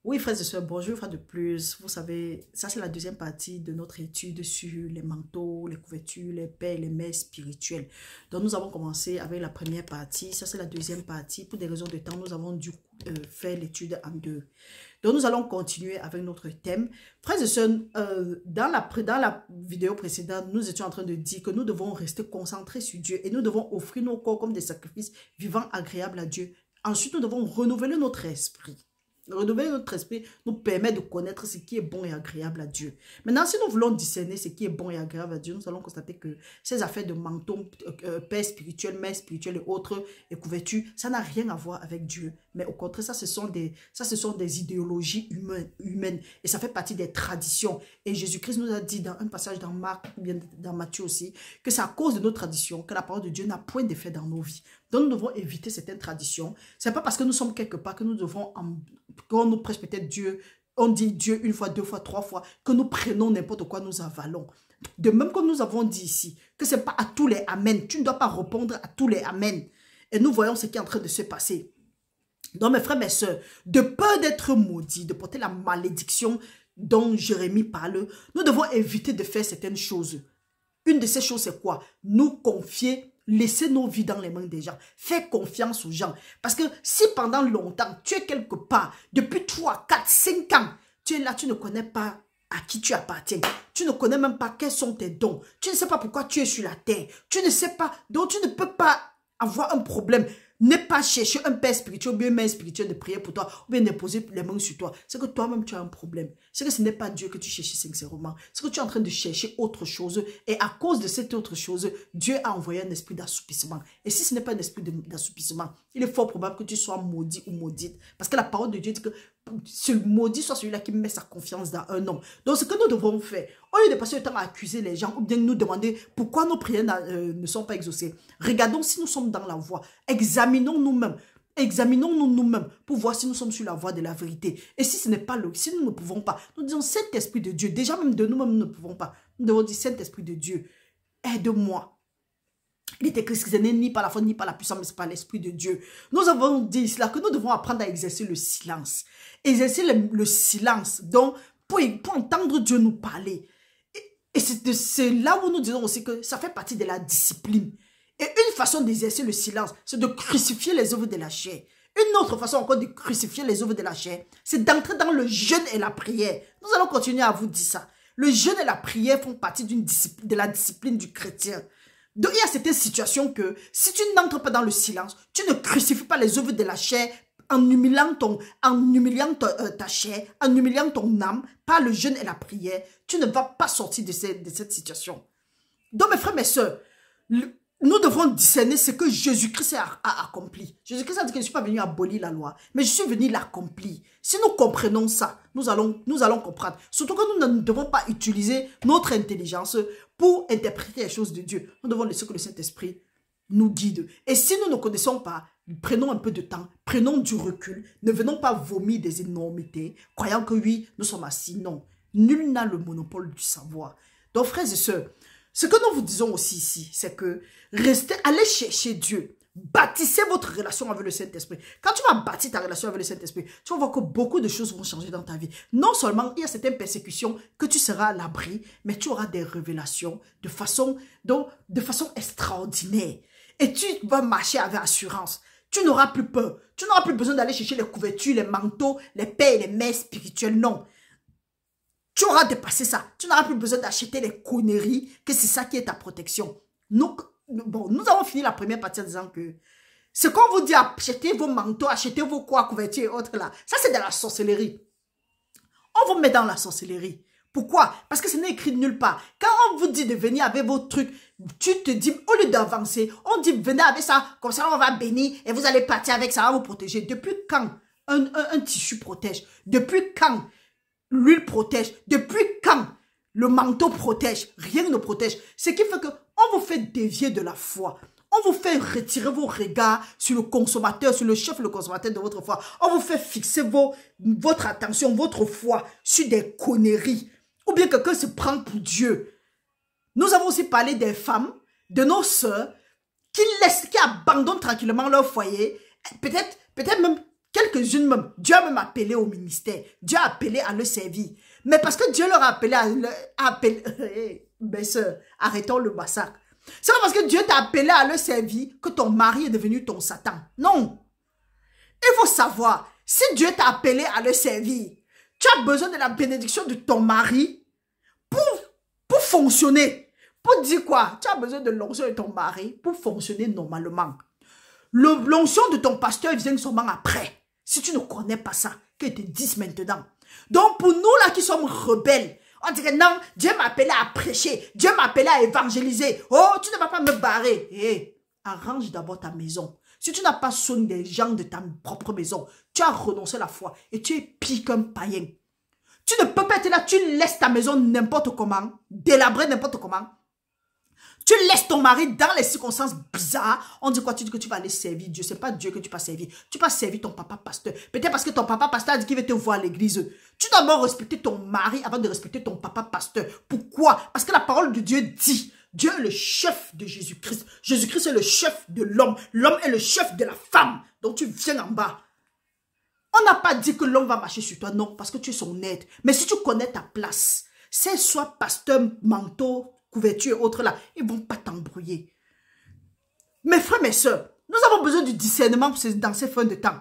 Oui, frères et sœurs, bonjour, une fois de plus. Vous savez, ça c'est la deuxième partie de notre étude sur les manteaux, les couvertures, les paix, les mets spirituels. Donc nous avons commencé avec la première partie, ça c'est la deuxième partie. Pour des raisons de temps, nous avons dû faire l'étude en deux. Donc nous allons continuer avec notre thème. Frères et sœurs, dans la vidéo précédente, nous étions en train de dire que nous devons rester concentrés sur Dieu et nous devons offrir nos corps comme des sacrifices vivants, agréables à Dieu. Ensuite, nous devons renouveler notre esprit. Renouveler notre esprit nous permet de connaître ce qui est bon et agréable à Dieu. Maintenant, si nous voulons discerner ce qui est bon et agréable à Dieu, nous allons constater que ces affaires de menton, paix spirituelle, mets spirituelle et autres, et couverture, ça n'a rien à voir avec Dieu. Mais au contraire, ça, ce sont des idéologies humaines. Et ça fait partie des traditions. Et Jésus-Christ nous a dit dans un passage dans Marc, ou bien dans Matthieu aussi, que c'est à cause de nos traditions que la parole de Dieu n'a point d'effet dans nos vies. Donc, nous devons éviter certaines traditions. Ce n'est pas parce que nous sommes quelque part que nous devons, quand nous prêche peut-être Dieu, on dit Dieu une fois, deux fois, trois fois, que nous prenons n'importe quoi, nous avalons. De même que nous avons dit ici, que ce n'est pas à tous les amen. Tu ne dois pas répondre à tous les amen. Et nous voyons ce qui est en train de se passer. Donc, mes frères, mes sœurs, de peur d'être maudits, de porter la malédiction dont Jérémie parle, nous devons éviter de faire certaines choses. Une de ces choses, c'est quoi? Nous confier, laisser nos vies dans les mains des gens. Faire confiance aux gens. Parce que si pendant longtemps, tu es quelque part, depuis 3, 4, 5 ans, tu es là, tu ne connais pas à qui tu appartiens. Tu ne connais même pas quels sont tes dons. Tu ne sais pas pourquoi tu es sur la terre. Tu ne sais pas, donc tu ne peux pas avoir un problème. N'aie pas chercher un père spirituel ou bien une mère spirituelle de prier pour toi ou bien de poser les mains sur toi. C'est que toi-même tu as un problème. C'est que ce n'est pas Dieu que tu cherches sincèrement. C'est que tu es en train de chercher autre chose et à cause de cette autre chose, Dieu a envoyé un esprit d'assoupissement. Et si ce n'est pas un esprit d'assoupissement, il est fort probable que tu sois maudit ou maudite. Parce que la parole de Dieu dit que ce maudit soit celui-là qui met sa confiance dans un homme. Donc ce que nous devons faire, au lieu de passer le temps à accuser les gens ou bien nous demander pourquoi nos prières ne sont pas exaucées, regardons si nous sommes dans la voie. Examinons nous-mêmes. Examinons-nous nous-mêmes pour voir si nous sommes sur la voie de la vérité. Et si ce n'est pas le, si nous ne pouvons pas, nous disons Saint-Esprit de Dieu. Déjà même de nous-mêmes, nous ne pouvons pas. Nous devons dire Saint-Esprit de Dieu, aide-moi. Il est écrit que ce n'est ni par la foi ni par la puissance, mais c'est par l'Esprit de Dieu. Nous avons dit cela, que nous devons apprendre à exercer le silence. Exercer le silence, donc pour entendre Dieu nous parler. Et c'est là où nous disons aussi que ça fait partie de la discipline. Et une façon d'exercer le silence, c'est de crucifier les œuvres de la chair. Une autre façon encore de crucifier les œuvres de la chair, c'est d'entrer dans le jeûne et la prière. Nous allons continuer à vous dire ça. Le jeûne et la prière font partie de la discipline du chrétien. Donc, il y a certaines situations que si tu n'entres pas dans le silence, tu ne crucifies pas les œuvres de la chair en humiliant ta chair, en humiliant ton âme par le jeûne et la prière, tu ne vas pas sortir de cette situation. Donc, mes frères, mes sœurs, nous devons discerner ce que Jésus-Christ a accompli. Jésus-Christ a dit que je ne suis pas venu abolir la loi, mais je suis venu l'accomplir. Si nous comprenons ça, nous allons comprendre. Surtout que nous ne devons pas utiliser notre intelligence pour interpréter les choses de Dieu. Nous devons laisser que le Saint-Esprit nous guide. Et si nous ne connaissons pas, prenons un peu de temps, prenons du recul, ne venons pas vomir des énormités, croyant que oui, nous sommes assis. Non, nul n'a le monopole du savoir. Donc, frères et sœurs, ce que nous vous disons aussi ici, c'est que allez chercher Dieu. Bâtissez votre relation avec le Saint-Esprit. Quand tu vas bâtir ta relation avec le Saint-Esprit, tu vas voir que beaucoup de choses vont changer dans ta vie. Non seulement il y a certaines persécutions que tu seras à l'abri, mais tu auras des révélations de façon extraordinaire. Et tu vas marcher avec assurance. Tu n'auras plus peur. Tu n'auras plus besoin d'aller chercher les couvertures, les manteaux, les paix et les mets spirituels. Non. Tu auras dépassé ça. Tu n'auras plus besoin d'acheter les conneries, que c'est ça qui est ta protection. Nous avons fini la première partie en disant que ce qu'on vous dit, achetez vos manteaux, achetez vos couvertures et autres là, ça c'est de la sorcellerie. On vous met dans la sorcellerie. Pourquoi? Parce que ce n'est écrit nulle part. Quand on vous dit de venir avec vos trucs, tu te dis, au lieu d'avancer, on dit venez avec ça, comme ça on va bénir et vous allez partir avec ça, ça va vous protéger. Depuis quand un tissu protège? Depuis quand l'huile protège? Depuis quand le manteau protège? Rien ne protège. Ce qui fait qu'on vous fait dévier de la foi. On vous fait retirer vos regards sur le consommateur, sur le chef, le consommateur de votre foi. On vous fait fixer votre attention, votre foi sur des conneries. Ou bien quelqu'un se prend pour Dieu. Nous avons aussi parlé des femmes, de nos sœurs, qui abandonnent tranquillement leur foyer. Peut-être même Quelques-unes même, Dieu a même appelé au ministère. Dieu a appelé à le servir. Mais parce que Dieu leur a appelé mes soeurs, arrêtons le massacre. C'est pas parce que Dieu t'a appelé à le servir que ton mari est devenu ton Satan. Non. Il faut savoir, si Dieu t'a appelé à le servir, tu as besoin de la bénédiction de ton mari pour fonctionner. Pour dire quoi? Tu as besoin de l'onction de ton mari pour fonctionner normalement. L'onction de ton pasteur vient seulement après. Si tu ne connais pas ça, que te dise maintenant. Donc pour nous là qui sommes rebelles, on dirait non, Dieu m'a appelé à prêcher, Dieu m'a appelé à évangéliser. Oh, tu ne vas pas me barrer. Hé, arrange d'abord ta maison. Si tu n'as pas soin des gens de ta propre maison, tu as renoncé à la foi et tu es pire qu'un païen. Tu ne peux pas être là, tu laisses ta maison n'importe comment, délabrée n'importe comment. Tu laisses ton mari dans les circonstances bizarres. On dit quoi? Tu dis que tu vas aller servir Dieu. Ce n'est pas Dieu que tu vas servir. Tu vas servir ton papa pasteur. Peut-être parce que ton papa pasteur a dit qu'il veut te voir à l'église. Tu dois d'abord respecter ton mari avant de respecter ton papa pasteur. Pourquoi? Parce que la parole de Dieu dit, Dieu est le chef de Jésus-Christ. Jésus-Christ est le chef de l'homme. L'homme est le chef de la femme. Donc tu viens en bas. On n'a pas dit que l'homme va marcher sur toi. Non, parce que tu es son aide. Mais si tu connais ta place, c'est soit pasteur, manteau, couverture et autres là, ils ne vont pas t'embrouiller. Mes frères, mes soeurs, nous avons besoin du discernement dans ces fins de temps.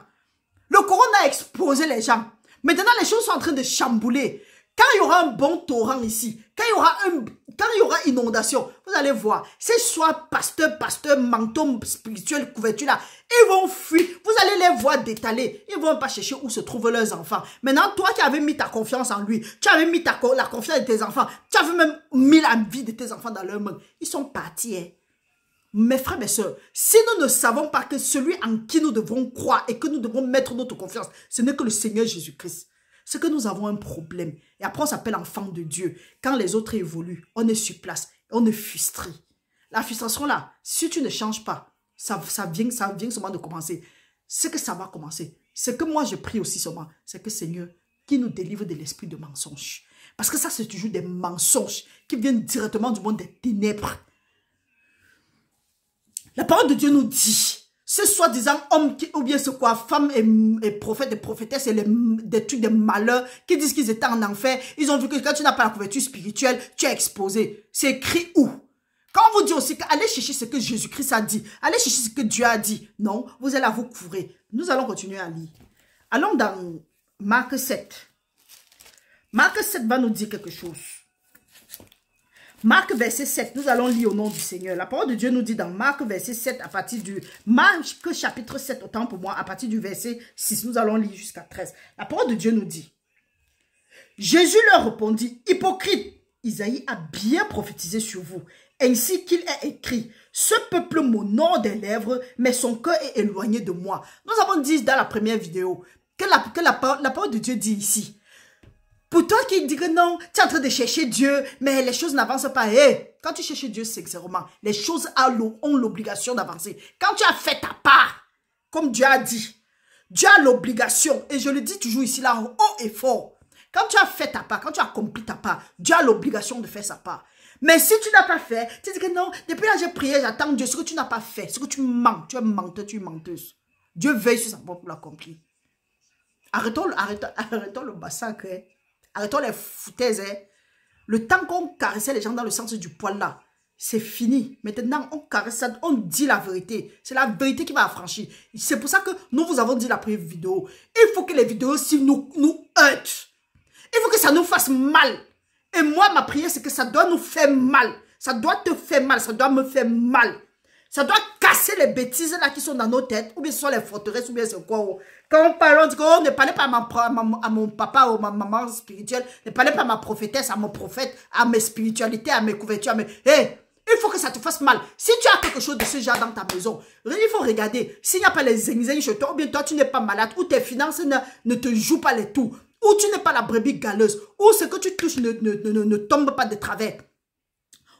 Le corona a explosé les gens. Maintenant, les choses sont en train de chambouler. Quand il y aura un bon torrent ici, quand il y aura inondation, vous allez voir, c'est soit pasteur, manteau spirituel, couverture là, ils vont fuir, vous allez les voir détaler, ils ne vont pas chercher où se trouvent leurs enfants. Maintenant, toi qui avais mis ta confiance en lui, tu avais mis la confiance de tes enfants, tu avais même mis la vie de tes enfants dans leurs mains, ils sont partis. Hein. Mes frères, mes soeurs, si nous ne savons pas que celui en qui nous devons croire et que nous devons mettre notre confiance, ce n'est que le Seigneur Jésus-Christ. C'est que nous avons un problème. Et après, on s'appelle enfant de Dieu. Quand les autres évoluent, on est sur place. On est frustré. La frustration là, si tu ne changes pas, ça vient seulement de commencer. C'est que ça va commencer. C'est que moi, je prie aussi seulement. C'est que Seigneur, qui nous délivre de l'esprit de mensonge. Parce que ça, c'est toujours des mensonges qui viennent directement du monde des ténèbres. La parole de Dieu nous dit, ce soi-disant homme ou bien ce quoi, femme et prophète et prophétesse et des trucs de malheur qui disent qu'ils étaient en enfer, ils ont vu que quand tu n'as pas la couverture spirituelle, tu es exposé. C'est écrit où? Quand on vous dit aussi qu'allez chercher ce que Jésus-Christ a dit, allez chercher ce que Dieu a dit, non, vous allez vous couvrir. Nous allons continuer à lire. Allons dans Marc 7. Marc 7 va nous dire quelque chose. Marc verset 7, nous allons lire au nom du Seigneur. La parole de Dieu nous dit dans Marc verset 7, à partir du... Marc chapitre 7, autant pour moi, à partir du verset 6, nous allons lire jusqu'à 13. La parole de Dieu nous dit, Jésus leur répondit, hypocrite, Isaïe a bien prophétisé sur vous, ainsi qu'il est écrit, ce peuple m'honore des lèvres, mais son cœur est éloigné de moi. Nous avons dit dans la première vidéo que la parole de Dieu dit ici, pour toi qui dis que non, tu es en train de chercher Dieu, mais les choses n'avancent pas. Hey, quand tu cherches Dieu, sincèrement, les choses ont l'obligation d'avancer. Quand tu as fait ta part, comme Dieu a dit, Dieu a l'obligation, et je le dis toujours ici, là, haut et fort. Quand tu as fait ta part, quand tu as accompli ta part, Dieu a l'obligation de faire sa part. Mais si tu n'as pas fait, tu dis que non, depuis là j'ai prié, j'attends Dieu, ce que tu n'as pas fait, ce que tu mens, tu es menteur, tu es menteuse. Dieu veille sur sa part pour l'accomplir. Arrêtons le massacre, hein. Arrêtons les foutaises. Hein. Le temps qu'on caressait les gens dans le sens du poil là, c'est fini. Maintenant, on caresse ça, on dit la vérité. C'est la vérité qui va affranchir. C'est pour ça que nous vous avons dit la première vidéo. Il faut que les vidéos aussi nous heurtent. Il faut que ça nous fasse mal. Et moi, ma prière, c'est que ça doit nous faire mal. Ça doit te faire mal. Ça doit me faire mal. Ça doit casser les bêtises là qui sont dans nos têtes. Ou bien ce sont les forteresses, ou bien c'est quoi. Quand on parle, on dit que oh, ne parlez pas à mon papa ou à ma maman spirituelle. Ne parlez pas à ma prophétesse, à mon prophète, à mes spiritualités, à mes couvertures. Hey, il faut que ça te fasse mal. Si tu as quelque chose de ce genre dans ta maison, il faut regarder. S'il n'y a pas les zing-zing chez toi, ou bien toi tu n'es pas malade, ou tes finances ne te jouent pas les tours, ou tu n'es pas la brebis galeuse, ou ce que tu touches ne tombe pas de travers,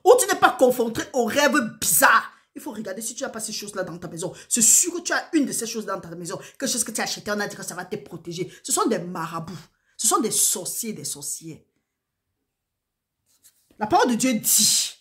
ou tu n'es pas confronté aux rêves bizarres. Il faut regarder si tu n'as pas ces choses-là dans ta maison. C'est sûr que tu as une de ces choses dans ta maison. Quelque chose que tu as acheté, on a dit que ça va te protéger. Ce sont des marabouts. Ce sont des sorciers, des sorcières. La parole de Dieu dit.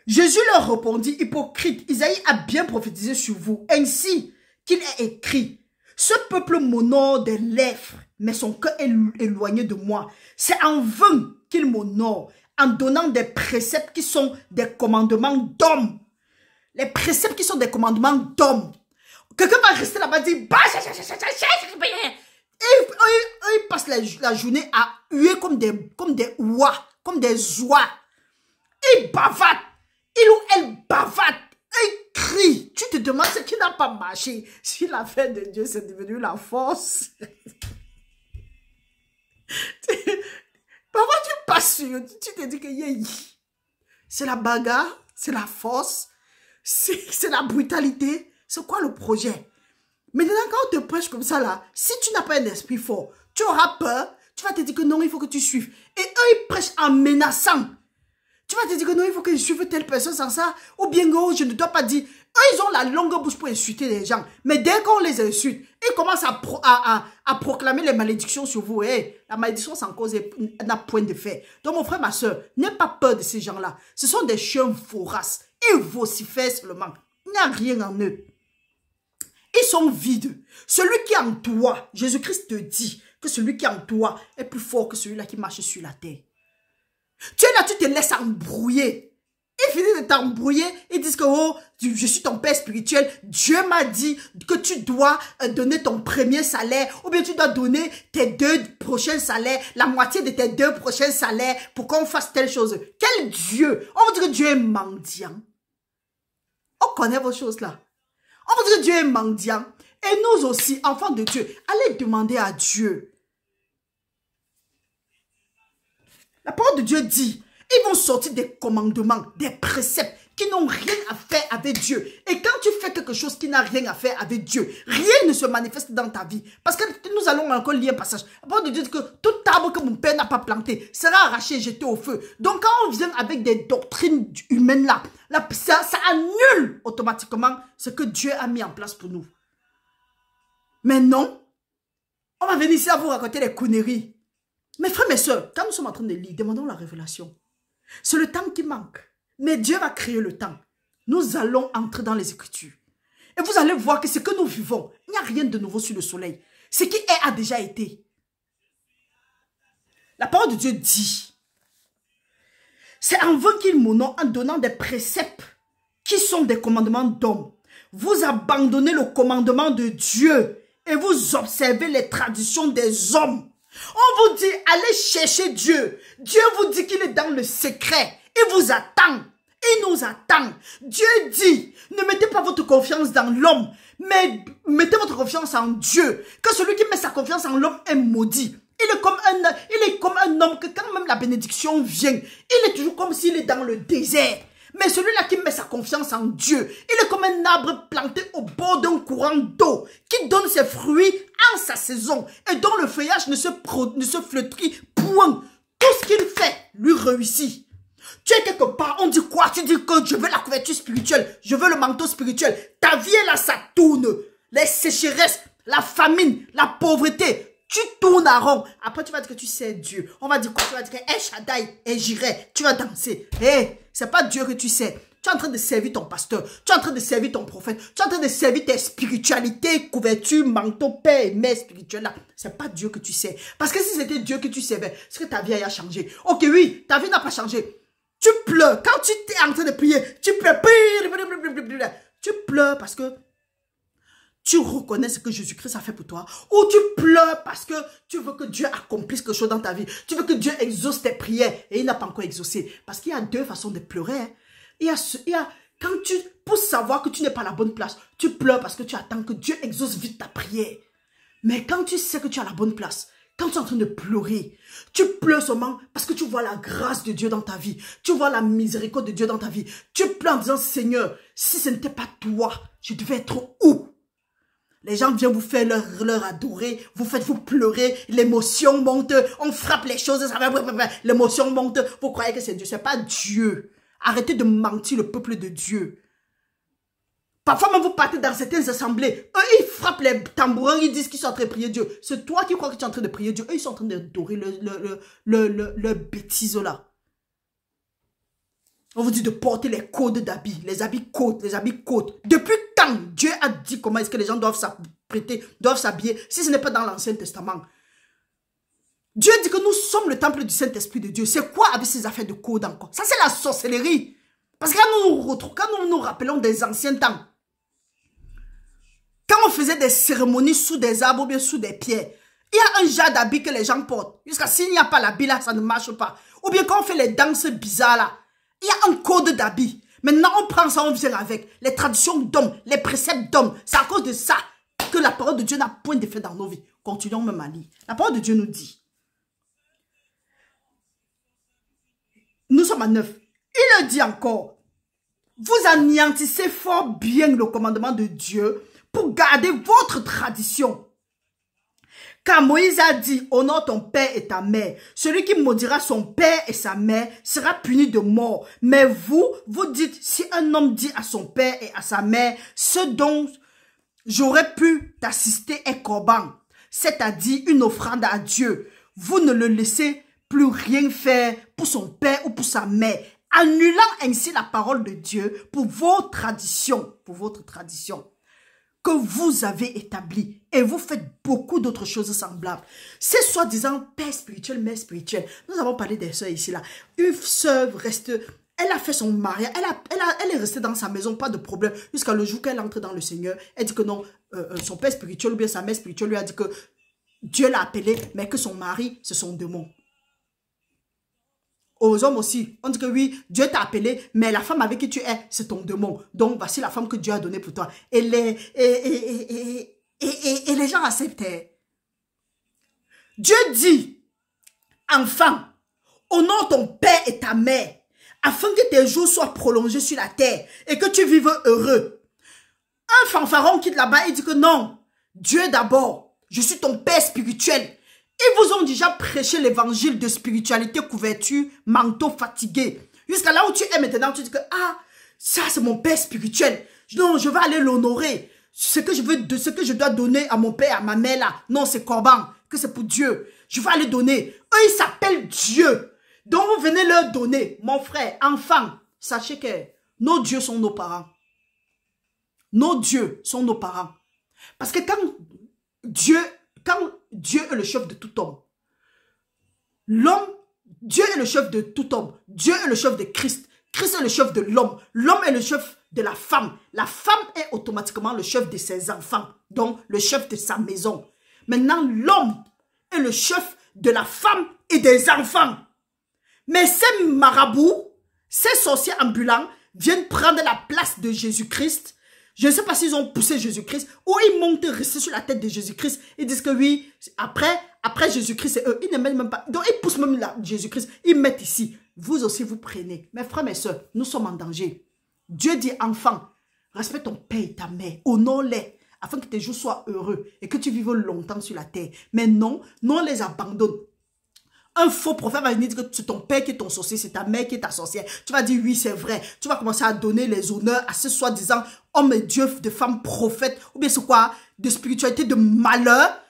Jésus leur répondit, hypocrite, Isaïe a bien prophétisé sur vous, ainsi qu'il est écrit, ce peuple m'honore des lèvres, mais son cœur est éloigné de moi. C'est en vain qu'il m'honore, en donnant des préceptes qui sont des commandements d'hommes. Les préceptes qui sont des commandements d'hommes. Quelqu'un va rester là-bas et dire, ils passent la journée à huer comme des oies, comme des oies. Ils bavardent. Il ou elle bavade. Il crie. Tu te demandes ce qui n'a pas marché. Si la fin de Dieu, c'est devenu la force. Parfois, tu passes sur, tu te dis que c'est la bagarre, c'est la force, c'est la brutalité. C'est quoi le projet? Maintenant, quand on te prêche comme ça, là, si tu n'as pas un esprit fort, tu auras peur, tu vas te dire que non, il faut que tu suives. Et eux, ils prêchent en menaçant. Tu vas te dire que non, il faut que je suive telle personne sans ça. Ou bien, oh, je ne dois pas dire. Eux, ils ont la longue bouche pour insulter les gens. Mais dès qu'on les insulte, ils commencent à proclamer les malédictions sur vous. Hey, la malédiction sans cause n'a point de fait. Donc, mon frère, ma soeur, n'aie pas peur de ces gens-là. Ce sont des chiens voraces. Ils vocifèrent seulement. Il n'y a rien en eux. Ils sont vides. Celui qui est en toi, Jésus-Christ te dit que celui qui est en toi est plus fort que celui-là qui marche sur la terre. Tu es là, tu te laisses embrouiller. Ils finissent de t'embrouiller. Ils disent que oh, je suis ton père spirituel. Dieu m'a dit que tu dois donner ton premier salaire. Ou bien tu dois donner tes 2 prochains salaires. La moitié de tes 2 prochains salaires pour qu'on fasse telle chose. Quel Dieu? On vous dit que Dieu est mendiant. On connaît vos choses là. On vous dit que Dieu est mendiant. Et nous aussi, enfants de Dieu, allez demander à Dieu. La parole de Dieu dit, ils vont sortir des commandements, des préceptes qui n'ont rien à faire avec Dieu. Et quand tu fais quelque chose qui n'a rien à faire avec Dieu, rien ne se manifeste dans ta vie. Parce que nous allons encore lire un passage. La parole de Dieu dit que tout arbre que mon père n'a pas planté sera arraché et jeté au feu. Donc quand on vient avec des doctrines humaines là, ça annule automatiquement ce que Dieu a mis en place pour nous. Mais non, on va venir ici à vous raconter des conneries. Mes frères, mes soeurs, quand nous sommes en train de lire, demandons la révélation. C'est le temps qui manque. Mais Dieu va créer le temps. Nous allons entrer dans les Écritures. Et vous allez voir que ce que nous vivons, il n'y a rien de nouveau sur le soleil. Ce qui est a déjà été. La parole de Dieu dit, c'est en vain qu'ils m'honorent en donnant des préceptes qui sont des commandements d'hommes. Vous abandonnez le commandement de Dieu et vous observez les traditions des hommes. On vous dit, allez chercher Dieu. Dieu vous dit qu'il est dans le secret. Il vous attend. Il nous attend. Dieu dit, ne mettez pas votre confiance dans l'homme, mais mettez votre confiance en Dieu. Que celui qui met sa confiance en l'homme est maudit. Il est comme un homme que quand même la bénédiction vient, il est toujours comme s'il est dans le désert. Mais celui-là qui met sa confiance en Dieu, il est comme un arbre planté au bord d'un courant d'eau, qui donne ses fruits en sa saison, et dont le feuillage ne se flétrit point. Tout ce qu'il fait lui réussit. Tu es quelque part, on dit quoi? Tu dis que je veux la couverture spirituelle, je veux le manteau spirituel. Ta vie est là, ça tourne. Les sécheresses, la famine, la pauvreté, tu tournes à rond. Après, tu vas dire que tu sais Dieu. On va dire quoi? Tu vas dire que El Shaddai et j'irai. Tu vas danser. Hé, c'est pas Dieu que tu sais. Tu es en train de servir ton pasteur. Tu es en train de servir ton prophète. Tu es en train de servir tes spiritualités, couverture, manteau, père et mère spirituelle là. C'est pas Dieu que tu sais. Parce que si c'était Dieu que tu servais, c'est que ta vie a changé. Ok, oui, ta vie n'a pas changé. Tu pleures. Quand tu es en train de prier, tu pleures. Tu pleures parce que tu reconnais ce que Jésus-Christ a fait pour toi, ou tu pleures parce que tu veux que Dieu accomplisse quelque chose dans ta vie. Tu veux que Dieu exauce tes prières et il n'a pas encore exaucé. Parce qu'il y a 2 façons de pleurer. Il y a quand pour savoir que tu n'es pas à la bonne place, tu pleures parce que tu attends que Dieu exauce vite ta prière. Mais quand tu sais que tu es à la bonne place, quand tu es en train de pleurer, tu pleures seulement parce que tu vois la grâce de Dieu dans ta vie. Tu vois la miséricorde de Dieu dans ta vie. Tu pleures en disant, Seigneur, si ce n'était pas toi, je devais être où? Les gens viennent vous faire leur adorer, vous faites vous pleurer, l'émotion monte, on frappe les choses, l'émotion monte, vous croyez que c'est Dieu, c'est pas Dieu. Arrêtez de mentir le peuple de Dieu. Parfois même vous partez dans certaines assemblées, eux ils frappent les tambourins, ils disent qu'ils sont en train de prier Dieu. C'est toi qui crois que tu es en train de prier Dieu, eux ils sont en train d'adorer le bêtise là. On vous dit de porter les codes d'habits, les habits côtes, les habits côtes. Depuis quand quand Dieu a dit comment est-ce que les gens doivent s'apprêter, doivent s'habiller, si ce n'est pas dans l'Ancien Testament? Dieu dit que nous sommes le temple du Saint-Esprit de Dieu. C'est quoi avec ces affaires de code encore? Ça, c'est la sorcellerie. Parce que quand nous nous rappelons des anciens temps, quand on faisait des cérémonies sous des arbres ou bien sous des pierres, il y a un genre d'habit que les gens portent. Jusqu'à s'il n'y a pas l'habit là, ça ne marche pas. Ou bien quand on fait les danses bizarres là, il y a un code d'habit. Maintenant, on prend ça, on vient avec les traditions d'hommes, les préceptes d'hommes. C'est à cause de ça que la parole de Dieu n'a point d'effet dans nos vies. Continuons même à lire. La parole de Dieu nous dit. Nous sommes à 9. Il le dit encore. Vous anéantissez fort bien le commandement de Dieu pour garder votre tradition. Car Moïse a dit, honore ton père et ta mère. Celui qui maudira son père et sa mère sera puni de mort. Mais vous dites, si un homme dit à son père et à sa mère, ce dont j'aurais pu t'assister est corban, c'est-à-dire une offrande à Dieu, vous ne le laissez plus rien faire pour son père ou pour sa mère, annulant ainsi la parole de Dieu pour vos traditions, pour votre tradition que vous avez établie. Et vous faites beaucoup d'autres choses semblables. C'est soi-disant père spirituel, mère spirituelle. Nous avons parlé des sœurs ici là. Une sœur reste, elle a fait son mariage, elle est restée dans sa maison, pas de problème, jusqu'à le jour qu'elle entre dans le Seigneur. Elle dit que non, son père spirituel ou bien sa mère spirituelle lui a dit que Dieu l'a appelé, mais que son mari, c'est son démon. Aux hommes aussi, on dit que oui, Dieu t'a appelé, mais la femme avec qui tu es, c'est ton démon. Donc, voici la femme que Dieu a donnée pour toi. Et les gens acceptaient. Dieu dit, enfant, honore ton père et ta mère, afin que tes jours soient prolongés sur la terre et que tu vives heureux. Un fanfaron quitte là-bas et dit que non, Dieu d'abord, je suis ton père spirituel. Ils vous ont déjà prêché l'évangile de spiritualité, couverture, manteau fatigué. Jusqu'à là où tu es maintenant, tu dis que, ah, ça c'est mon père spirituel. Non, je vais aller l'honorer. Ce que je dois donner à mon père, à ma mère là, non, c'est corban, que c'est pour Dieu. Je vais aller donner. Eux, ils s'appellent Dieu. Donc, vous venez leur donner. Mon frère, enfant, sachez que nos dieux sont nos parents. Nos dieux sont nos parents. Parce que quand Dieu est le chef de tout homme, Dieu est le chef de tout homme, Dieu est le chef de Christ, Christ est le chef de l'homme est le chef de la femme est automatiquement le chef de ses enfants, donc le chef de sa maison. Maintenant, l'homme est le chef de la femme et des enfants. Mais ces marabouts, ces sorciers ambulants viennent prendre la place de Jésus-Christ. Je ne sais pas s'ils ont poussé Jésus-Christ ou ils montent rester sur la tête de Jésus-Christ. Ils disent que oui, après Jésus-Christ, c'est eux. Ils ne mettent même pas. Donc, ils poussent même Jésus-Christ. Ils mettent ici. Vous aussi, vous prenez. Mes frères, mes soeurs, nous sommes en danger. Dieu dit, enfant, respecte ton père et ta mère. Honore-les afin que tes jours soient heureux et que tu vives longtemps sur la terre. Mais non, on les abandonne. Un faux prophète va venir dire que c'est ton père qui est ton sorcier, c'est ta mère qui est ta sorcière. Tu vas dire oui, c'est vrai. Tu vas commencer à donner les honneurs à ce soi-disant homme et Dieu de femmes prophètes. Ou bien c'est quoi? De spiritualité, de malheur.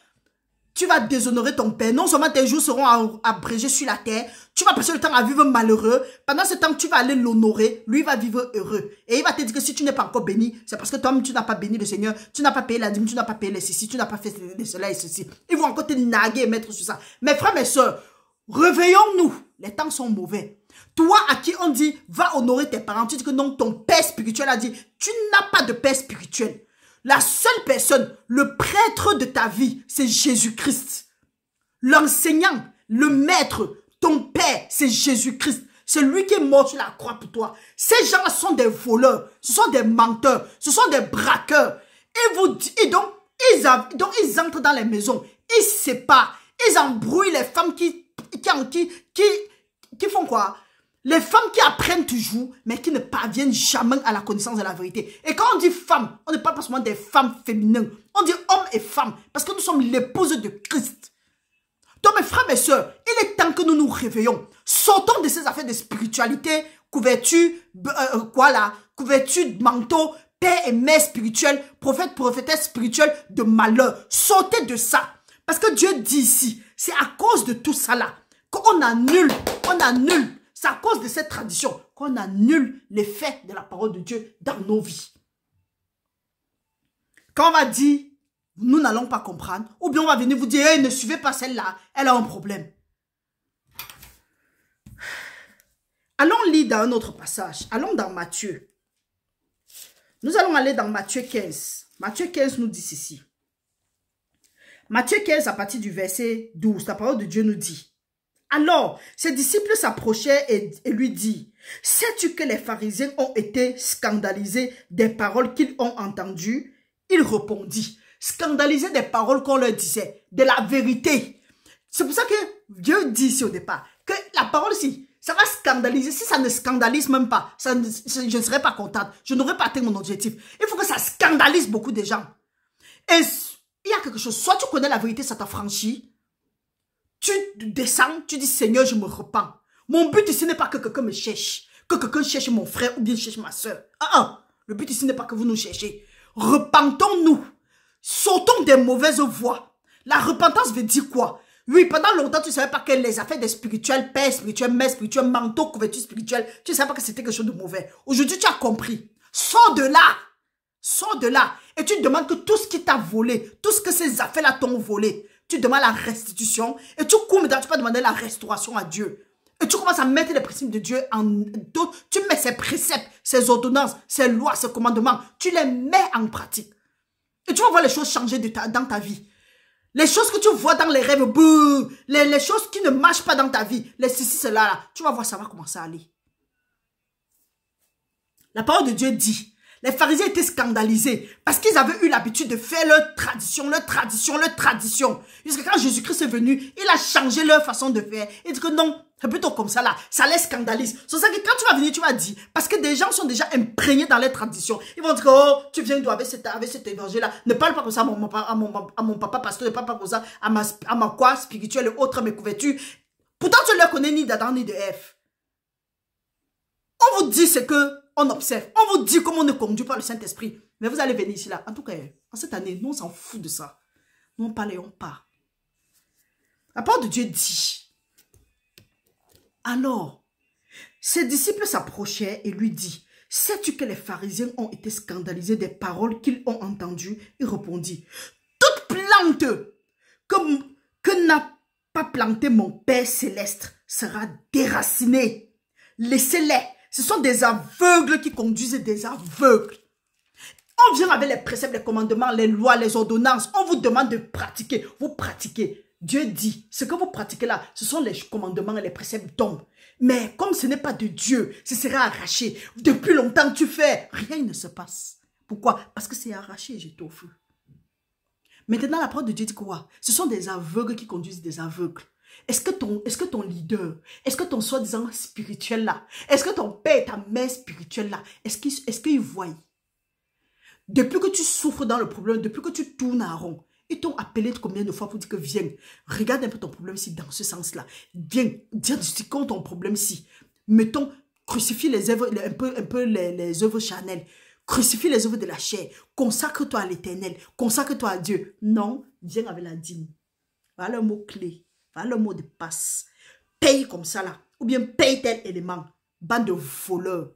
Tu vas déshonorer ton père. Non seulement tes jours seront abrégés sur la terre, tu vas passer le temps à vivre malheureux. Pendant ce temps, tu vas aller l'honorer. Lui va vivre heureux. Et il va te dire que si tu n'es pas encore béni, c'est parce que toi-même, tu n'as pas béni le Seigneur. Tu n'as pas payé la dîme, tu n'as pas payé les ceci, tu n'as pas fait cela et ceci. Ils vont encore te naguer et mettre sur ça. Mes frères, mes soeurs, réveillons-nous. Les temps sont mauvais. Toi à qui on dit, va honorer tes parents, tu dis que non, ton père spirituel a dit, tu n'as pas de père spirituel. La seule personne, le prêtre de ta vie, c'est Jésus-Christ. L'enseignant, le maître, ton père, c'est Jésus-Christ. C'est lui qui est mort sur la croix pour toi. Ces gens sont des voleurs, ce sont des menteurs, ce sont des braqueurs. Et donc, ils entrent dans les maisons, ils se séparent, ils embrouillent les femmes qui font quoi? Les femmes qui apprennent toujours, mais qui ne parviennent jamais à la connaissance de la vérité. Et quand on dit femme, on ne parle pas seulement des femmes féminines. On dit homme et femme, parce que nous sommes l'épouse de Christ. Donc mes frères, mes soeurs, il est temps que nous nous réveillons. Sortons de ces affaires de spiritualité, couverture, couverture, manteau, père et mère spirituelle, prophète, prophétesse spirituelle de malheur. Sortez de ça. Parce que Dieu dit ici, c'est à cause de tout ça là, qu'on annule. C'est à cause de cette tradition qu'on annule l'effet de la parole de Dieu dans nos vies. Quand on va dire, nous n'allons pas comprendre, ou bien on va venir vous dire, hey, ne suivez pas celle-là, elle a un problème. Allons lire dans un autre passage. Allons dans Matthieu. Nous allons aller dans Matthieu 15. Matthieu 15 nous dit ceci. Matthieu 15 à partir du verset 12, la parole de Dieu nous dit. Alors, ses disciples s'approchaient et lui dit, sais-tu que les pharisiens ont été scandalisés des paroles qu'ils ont entendues? Il répondit, scandalisés des paroles qu'on leur disait, de la vérité. C'est pour ça que Dieu dit ici au départ, que la parole ici, ça va scandaliser. Si ça ne scandalise même pas, je ne serais pas contente. Je n'aurais pas atteint mon objectif. Il faut que ça scandalise beaucoup de gens. Et il y a quelque chose, soit tu connais la vérité, ça t'affranchit. Tu descends, tu dis Seigneur, je me repens. Mon but ici n'est pas que quelqu'un me cherche, que quelqu'un cherche mon frère ou bien cherche ma soeur. Le but ici n'est pas que vous nous cherchiez. Repentons-nous. Sautons des mauvaises voies. La repentance veut dire quoi? Oui, pendant longtemps, tu ne savais pas que les affaires des spirituels, père spirituel, mère spirituelle, manteau, couverture spirituelle, tu ne savais pas que c'était quelque chose de mauvais. Aujourd'hui, tu as compris. Sors de là. Sors de là. Et tu demandes que tout ce qui t'a volé, tout ce que ces affaires-là t'ont volé, tu demandes la restitution. Et tu cours maintenant, tu peux demander la restauration à Dieu. Et tu commences à mettre les principes de Dieu en dos. Tu mets ses préceptes, ses ordonnances, ses lois, ses commandements. Tu les mets en pratique. Et tu vas voir les choses changer dans ta vie. Les choses que tu vois dans les rêves, les choses qui ne marchent pas dans ta vie, les ceci, cela, là, tu vas voir, ça va commencer à aller. La parole de Dieu dit, les pharisiens étaient scandalisés parce qu'ils avaient eu l'habitude de faire leur tradition. Jusqu'à quand Jésus-Christ est venu, il a changé leur façon de faire. Il dit que non, c'est plutôt comme ça là, ça les scandalise. C'est ça que quand tu vas venir, tu vas dire, parce que des gens sont déjà imprégnés dans les traditions. Ils vont dire que, oh, tu viens d'où avec cet évangile-là. Ne parle pas comme ça à mon papa pasteur, ne parle pas comme ça à ma quoi spirituelle et autres, mes couvertures. Pourtant, tu ne les connais ni d'Adam ni de Ève. On vous dit ce que on observe. On vous dit comment on est conduit par le Saint-Esprit. Mais vous allez venir ici là. En tout cas, en cette année, nous on s'en fout de ça. Nous on parle et on part. La parole de Dieu dit. Alors, ses disciples s'approchaient et lui dit, sais-tu que les pharisiens ont été scandalisés des paroles qu'ils ont entendues? Il répondit, toute plante que n'a pas planté mon Père céleste sera déracinée. Laissez-les. Ce sont des aveugles qui conduisent des aveugles. On vient avec les préceptes, les commandements, les lois, les ordonnances. On vous demande de pratiquer. Vous pratiquez. Dieu dit, ce que vous pratiquez là, ce sont les commandements et les préceptes d'hommes. Mais comme ce n'est pas de Dieu, ce sera arraché. Depuis longtemps tu fais, rien ne se passe. Pourquoi? Parce que c'est arraché, j'étais au feu. Maintenant, la parole de Dieu dit quoi? Ce sont des aveugles qui conduisent des aveugles. Est-ce que ton leader, est-ce que ton soi-disant spirituel là, est-ce que ton père et ta mère spirituelle là, est-ce qu'ils voient? Depuis que tu souffres dans le problème, depuis que tu tournes à rond, ils t'ont appelé combien de fois pour dire que viens, regarde un peu ton problème ici dans ce sens-là. Viens, diagnostiquons ton problème ici. Mettons, crucifie les œuvres, un peu les œuvres charnelles. Crucifie les œuvres de la chair. Consacre-toi à l'Éternel. Consacre-toi à Dieu. Non, viens avec la dîme. Voilà le mot clé. Voilà le mot de passe. Paye comme ça là. Ou bien paye tel élément. Bande de voleurs.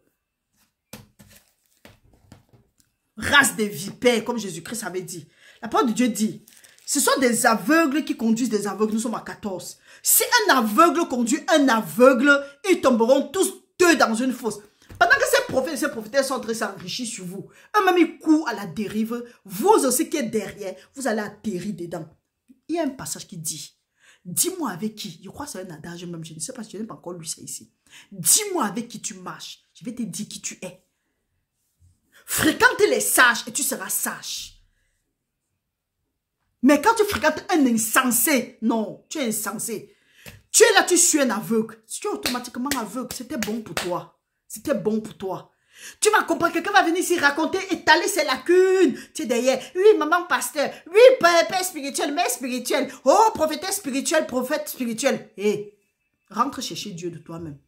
Race des vipères, comme Jésus-Christ avait dit. La parole de Dieu dit, ce sont des aveugles qui conduisent des aveugles. Nous sommes à 14. Si un aveugle conduit un aveugle, ils tomberont tous deux dans une fosse. Pendant que ces prophètes et ces prophétesses sont en train de s'enrichir sur vous, eux-mêmes ils courent à la dérive, vous aussi qui êtes derrière, vous allez atterrir dedans. Il y a un passage qui dit, dis-moi avec qui, je crois que c'est un adage même, je ne sais pas si je n'ai pas encore lu ça ici. Dis-moi avec qui tu marches, je vais te dire qui tu es. Fréquente les sages et tu seras sage. Mais quand tu fréquentes un insensé, non, tu es insensé. Tu es là, tu suis un aveugle. Tu es automatiquement aveugle. C'était bon pour toi. C'était bon pour toi. Tu vas comprendre, quelqu'un va venir ici raconter, étaler ses lacunes. Tu es derrière. Oui, maman pasteur. Oui, père spirituel, mère spirituelle. Oh, prophétesse spirituelle, prophète spirituel. Hé, rentre chercher Dieu de toi-même.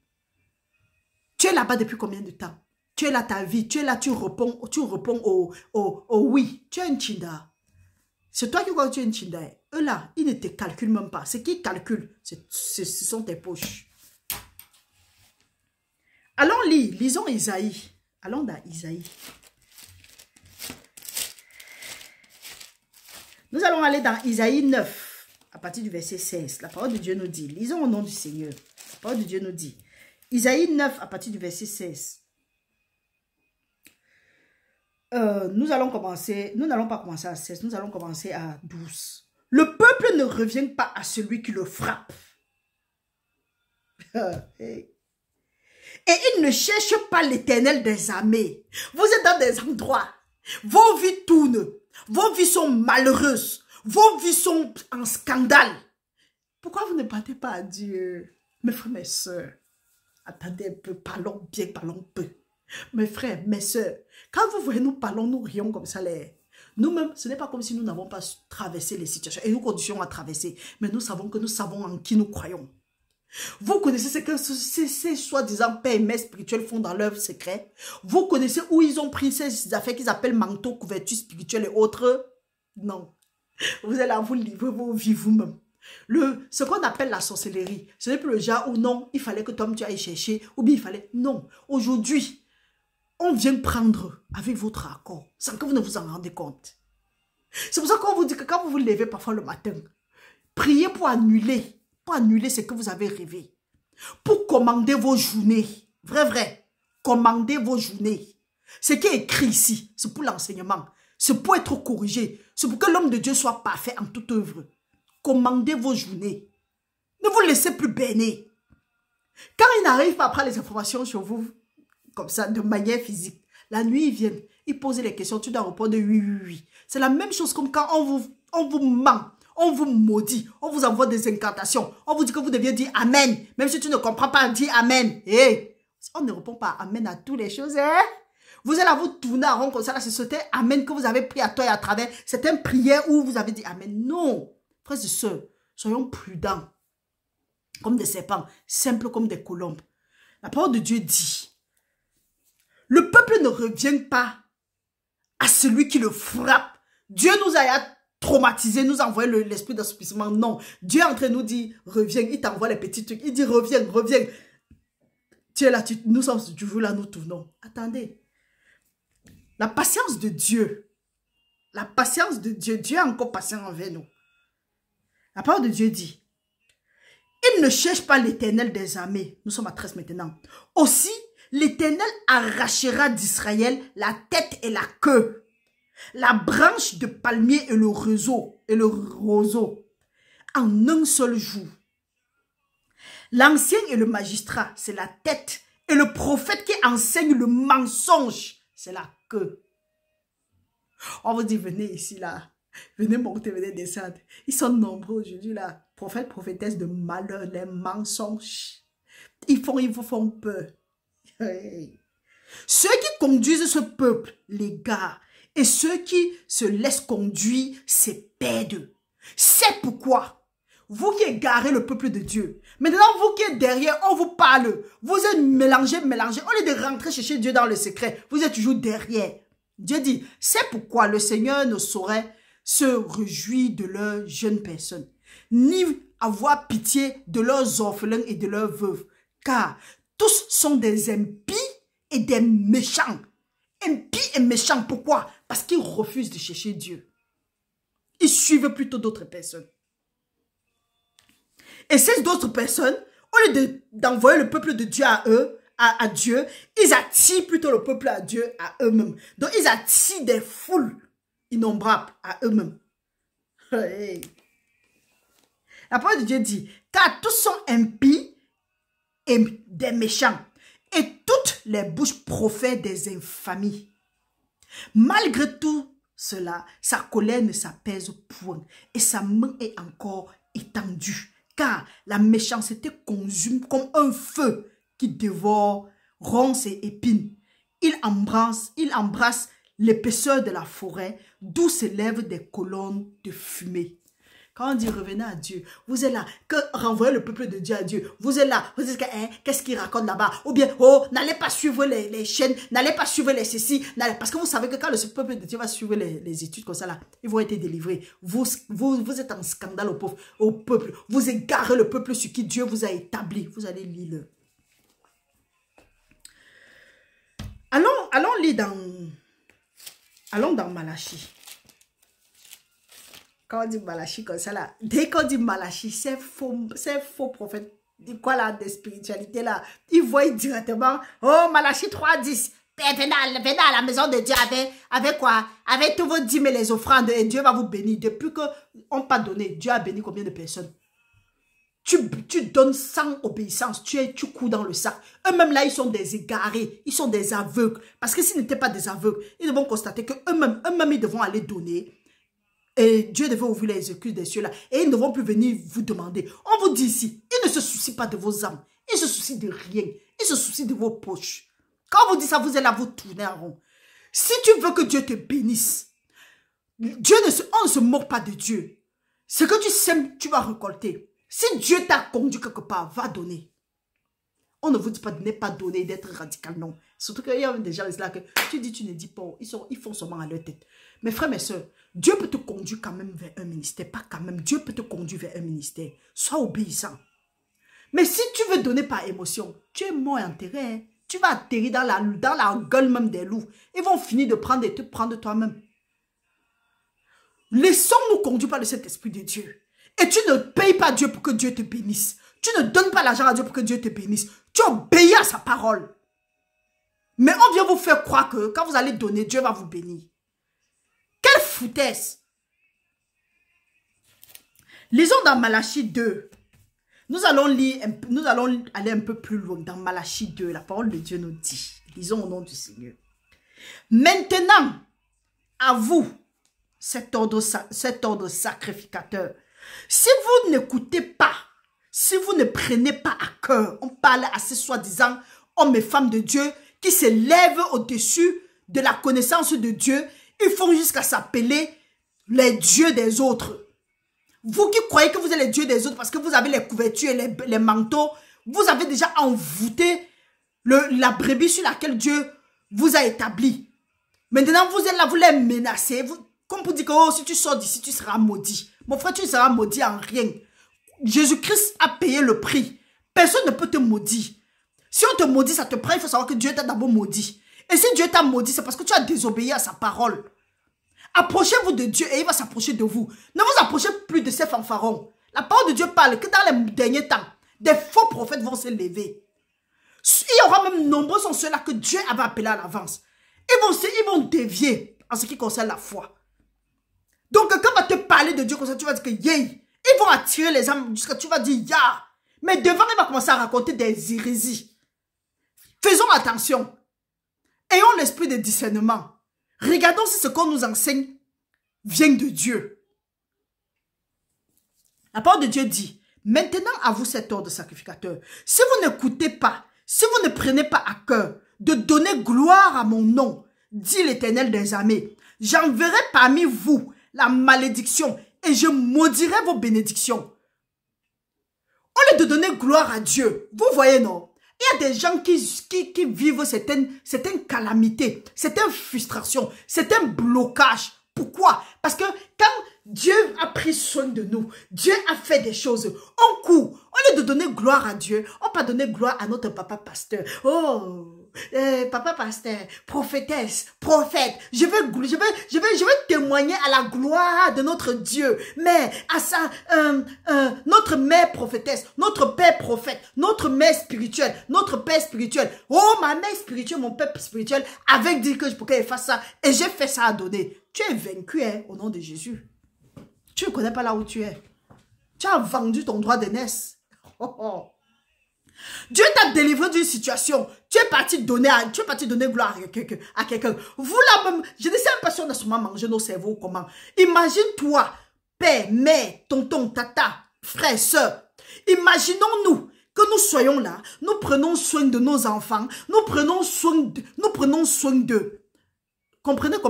Tu es là-bas depuis combien de temps? Tu es là ta vie. Tu es là, tu réponds au oui. Tu es un chinda. C'est toi qui crois que tu es une chinda. Eux là, ils ne te calculent même pas. Ce qu'ils calculent, ce sont tes poches. Allons lire, lisons Isaïe. Allons dans Isaïe. Nous allons aller dans Isaïe 9, à partir du verset 16. La parole de Dieu nous dit, lisons au nom du Seigneur. La parole de Dieu nous dit, Isaïe 9, à partir du verset 16. Nous n'allons pas commencer à 16, nous allons commencer à 12. Le peuple ne revient pas à celui qui le frappe. Et il ne cherche pas l'Éternel des armées. Vous êtes dans des endroits, vos vies tournent, vos vies sont malheureuses, vos vies sont en scandale. Pourquoi vous ne partez pas à Dieu? Mes frères, mes soeurs, attendez un peu, parlons bien, parlons peu. Mes frères, mes soeurs, quand vous voyez nous parlons, nous rions comme ça, nous-mêmes, ce n'est pas comme si nous n'avons pas traversé les situations et nous continuons à traverser, mais nous savons que nous savons en qui nous croyons. Vous connaissez ce que ces soi-disant pères et mères spirituels font dans leur secret. Vous connaissez où ils ont pris ces affaires qu'ils appellent manteaux, couvertures spirituelles et autres. Non. Vous allez vous livrer vos vies vous-même. Ce qu'on appelle la sorcellerie, ce n'est plus le genre où non, il fallait que toi tu ailles chercher, ou bien il fallait... Non. Aujourd'hui, on vient prendre avec votre accord, sans que vous ne vous en rendez compte. C'est pour ça qu'on vous dit que quand vous vous levez parfois le matin, priez pour annuler ce que vous avez rêvé. Pour commander vos journées. Vrai. Commandez vos journées. Ce qui est écrit ici, c'est pour l'enseignement. C'est pour être corrigé. C'est pour que l'homme de Dieu soit parfait en toute œuvre. Commandez vos journées. Ne vous laissez plus berner. Quand il n'arrive pas à prendre les informations sur vous, comme ça, de manière physique, la nuit, ils viennent, ils posent les questions, tu dois répondre oui. C'est la même chose comme quand on vous ment. On vous maudit, on vous envoie des incantations. On vous dit que vous deviez dire Amen. Même si tu ne comprends pas, dis Amen. Hey, on ne répond pas Amen à toutes les choses. Hein? Vous allez vous tourner en rond comme ça. C'était Amen que vous avez pris à toi et à travers. C'est une prière où vous avez dit Amen. Non. Frères et sœurs, soyons prudents. Comme des serpents, simples comme des colombes. La parole de Dieu dit, le peuple ne revient pas à celui qui le frappe. Dieu nous a traumatisé, nous envoie l'esprit d'assoupissement. Non, Dieu est en train de nous dire, reviens, il t'envoie les petits trucs, il dit, reviens. Tu es là, nous sommes toujours là, nous tournons. Attendez, la patience de Dieu, Dieu est encore patient envers nous. La parole de Dieu dit, il ne cherche pas l'Éternel des armées. Nous sommes à 13 maintenant. Aussi, l'Éternel arrachera d'Israël la tête et la queue, la branche de palmier et le roseau, en un seul jour. L'ancien et le magistrat, c'est la tête. Et le prophète qui enseigne le mensonge, c'est la queue. On vous dit, venez ici, là. Venez monter, venez descendre. Ils sont nombreux aujourd'hui, là. Prophètes, prophétesses de malheur, les mensonges. Ils vous font peur. Hey. Ceux qui conduisent ce peuple, les gars, et ceux qui se laissent conduire, c'est perdent. C'est pourquoi, vous qui égarez le peuple de Dieu, maintenant vous qui êtes derrière, on vous parle, vous êtes mélangés, au lieu de rentrer chercher Dieu dans le secret, vous êtes toujours derrière. Dieu dit, c'est pourquoi le Seigneur ne saurait se réjouir de leurs jeunes personnes, ni avoir pitié de leurs orphelins et de leurs veuves, car tous sont des impies et des méchants. Impies et méchants, pourquoi? Parce qu'ils refusent de chercher Dieu. Ils suivent plutôt d'autres personnes. Et ces d'autres personnes, au lieu d'envoyer le peuple de Dieu à eux, à Dieu, ils attirent plutôt le peuple à Dieu à eux-mêmes. Donc ils attirent des foules innombrables à eux-mêmes. Hey. La parole de Dieu dit, car tous sont impies et des méchants, et toutes les bouches profèrent des infamies. Malgré tout cela, sa colère ne s'apaise point, et sa main est encore étendue, car la méchanceté consume comme un feu qui dévore ronces et épines. Il embrasse l'épaisseur de la forêt, d'où s'élèvent des colonnes de fumée. Quand on dit revenez à Dieu, vous êtes là, que renvoyez le peuple de Dieu à Dieu. Vous êtes là, vous dites que qu'est-ce qu'il raconte là-bas? Ou bien, oh, n'allez pas suivre les chaînes, n'allez pas suivre les ceci. Parce que vous savez que quand le peuple de Dieu va suivre les études comme ça là, ils vont être délivrés. Vous êtes en scandale au peuple. Vous égarez le peuple sur qui Dieu vous a établi. Vous allez lire. Allons lire allons dans Malachie. Quand on dit Malachi comme ça, là, dès qu'on dit Malachi, c'est faux prophète. Dit quoi là, de spiritualité là? Ils voient directement, oh, Malachi 3:10. Venez à la maison de Dieu avec quoi? Avec tous vos dîmes et les offrandes, et Dieu va vous bénir. Depuis qu'on t'a donné, Dieu a béni combien de personnes? Tu donnes sans obéissance, tu couds dans le sac. Eux-mêmes là, ils sont des égarés, ils sont des aveugles. Parce que s'ils n'étaient pas des aveugles, ils devront constater qu'eux-mêmes, ils devront aller donner. Et Dieu devait ouvrir les écus des cieux là. Et ils ne vont plus venir vous demander. On vous dit ici, ils ne se soucient pas de vos âmes. Ils se soucient de rien. Ils se soucient de vos poches. Quand on vous dit ça, vous êtes là, vous tournez en rond. Si tu veux que Dieu te bénisse, on ne se moque pas de Dieu. Ce que tu sèmes, tu vas récolter. Si Dieu t'a conduit quelque part, va donner. On ne vous dit pas de ne pas donner, d'être radical, non. Surtout qu'il y a des gens là que tu dis, tu ne dis pas, ils font seulement à leur tête. Mes frères, mes soeurs, Dieu peut te conduire quand même vers un ministère. Pas quand même, Dieu peut te conduire vers un ministère. Sois obéissant. Mais si tu veux donner par émotion, tu es mort et enterré. Hein. Tu vas atterrir dans la gueule même des loups. Ils vont finir de prendre et te prendre toi-même. Laissons-nous conduire par le Saint-Esprit de Dieu. Et tu ne payes pas Dieu pour que Dieu te bénisse. Tu ne donnes pas l'argent à Dieu pour que Dieu te bénisse. Tu obéis à sa parole. Mais on vient vous faire croire que quand vous allez donner, Dieu va vous bénir. Quelle foutaise! Lisons dans Malachie 2. Nous allons aller un peu plus loin dans Malachie 2. La parole de Dieu nous dit. Lisons au nom du Seigneur. Maintenant, à vous, cet ordre sacrificateur, si vous n'écoutez pas, si vous ne prenez pas à cœur, on parle à ces soi-disant hommes et femmes de Dieu qui s'élèvent au-dessus de la connaissance de Dieu, ils font jusqu'à s'appeler les dieux des autres. Vous qui croyez que vous êtes les dieux des autres parce que vous avez les couvertures et les manteaux, vous avez déjà envoûté la brebis sur laquelle Dieu vous a établi. Maintenant, vous êtes là, vous les menacez. Comme pour dire que oh, si tu sors d'ici, tu seras maudit. Mon frère, tu ne seras maudit en rien. Jésus-Christ a payé le prix. Personne ne peut te maudire. Si on te maudit, ça te prend. Il faut savoir que Dieu t'a d'abord maudit. Et si Dieu t'a maudit, c'est parce que tu as désobéi à sa parole. Approchez-vous de Dieu et il va s'approcher de vous. Ne vous approchez plus de ces fanfarons. La parole de Dieu parle que dans les derniers temps, des faux prophètes vont se lever. Il y aura même nombreux sont ceux-là que Dieu avait appelés à l'avance. Ils vont dévier en ce qui concerne la foi. Donc, quand on va te parler de Dieu comme ça, tu vas dire que yay. Ils vont attirer les âmes jusqu'à tu vas dire ya. Mais devant, il va commencer à raconter des hérésies. Faisons attention. Ayons l'esprit de discernement. Regardons si ce qu'on nous enseigne vient de Dieu. La parole de Dieu dit, maintenant à vous cet ordre sacrificateur. Si vous n'écoutez pas, si vous ne prenez pas à cœur de donner gloire à mon nom, dit l'Éternel des armées, j'enverrai parmi vous la malédiction et je maudirai vos bénédictions. Au lieu de donner gloire à Dieu, vous voyez non? Il y a des gens qui vivent certaines calamités, certaines frustrations, certains blocages. Pourquoi? Parce que quand Dieu a pris soin de nous, Dieu a fait des choses, on court. Au lieu de donner gloire à Dieu, on peut donner gloire à notre papa pasteur. Oh, papa pasteur, prophétesse, prophète, je vais témoigner à la gloire de notre Dieu, mais à ça, notre mère prophétesse, notre père prophète, notre mère spirituelle, notre père spirituel. Oh, ma mère spirituelle, mon père spirituel avait dit que je pouvais faire ça et j'ai fait ça à donner. Tu es vaincu hein, au nom de Jésus. Tu ne connais pas là où tu es. Tu as vendu ton droit d'aînesse. Oh, oh. Dieu t'a délivré d'une situation. Tu es parti donner gloire à quelqu'un. Vous là même, je ne sais même pas si on a sûrement mangé nos cerveaux ou comment. Imagine-toi, père, mère, tonton, tata, frère, soeur. Imaginons-nous que nous soyons là. Nous prenons soin de nos enfants. Nous prenons soin d'eux. Comprenez un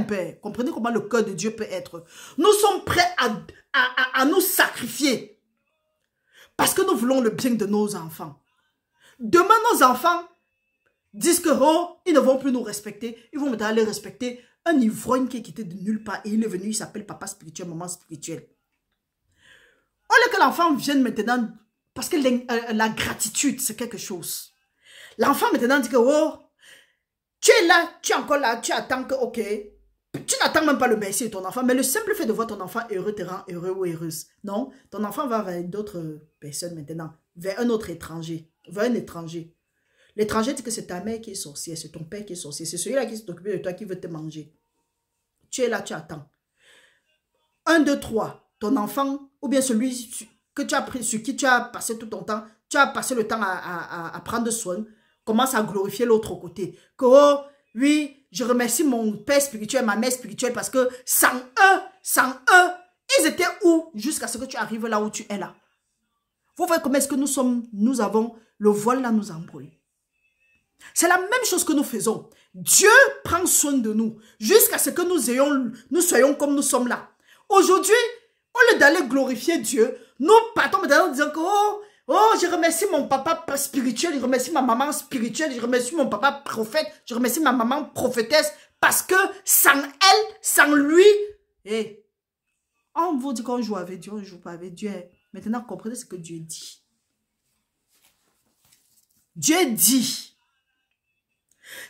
peu, comprenez comment le cœur de Dieu peut être. Nous sommes prêts à nous sacrifier. Parce que nous voulons le bien de nos enfants. Demain, nos enfants disent que oh, ils ne vont plus nous respecter. Ils vont maintenant aller respecter un ivrogne qui est quitté de nulle part. Et il est venu, il s'appelle papa spirituel, maman spirituelle. Au lieu que l'enfant vienne maintenant, parce que la gratitude, c'est quelque chose. L'enfant maintenant dit que oh, tu es là, tu es encore là, tu attends que, ok, Tu n'attends même pas le merci de ton enfant, mais le simple fait de voir ton enfant heureux te rend heureux ou heureuse. Non, ton enfant va vers d'autres personnes maintenant, vers un autre étranger, vers un étranger. L'étranger dit que c'est ta mère qui est sorcière, c'est ton père qui est sorcier, c'est celui-là qui s'est occupé de toi qui veut te manger. Tu es là, tu attends. 1, 2, 3, ton enfant, ou bien celui que tu as pris, sur qui tu as passé tout ton temps, tu as passé le temps à prendre soin, commence à glorifier l'autre côté. Que, oh, oui, je remercie mon père spirituel, ma mère spirituelle, parce que sans eux, ils étaient où jusqu'à ce que tu arrives là où tu es là. Vous voyez comment est-ce que nous avons, le voile là nous embrouille. C'est la même chose que nous faisons. Dieu prend soin de nous jusqu'à ce que nous soyons comme nous sommes là. Aujourd'hui, au lieu d'aller glorifier Dieu, nous partons maintenant en disant que je remercie mon papa spirituel, je remercie ma maman spirituelle, je remercie mon papa prophète, je remercie ma maman prophétesse, parce que sans elle, sans lui, on vous dit qu'on joue avec Dieu, on ne joue pas avec Dieu. Maintenant, comprenez ce que Dieu dit. Dieu dit,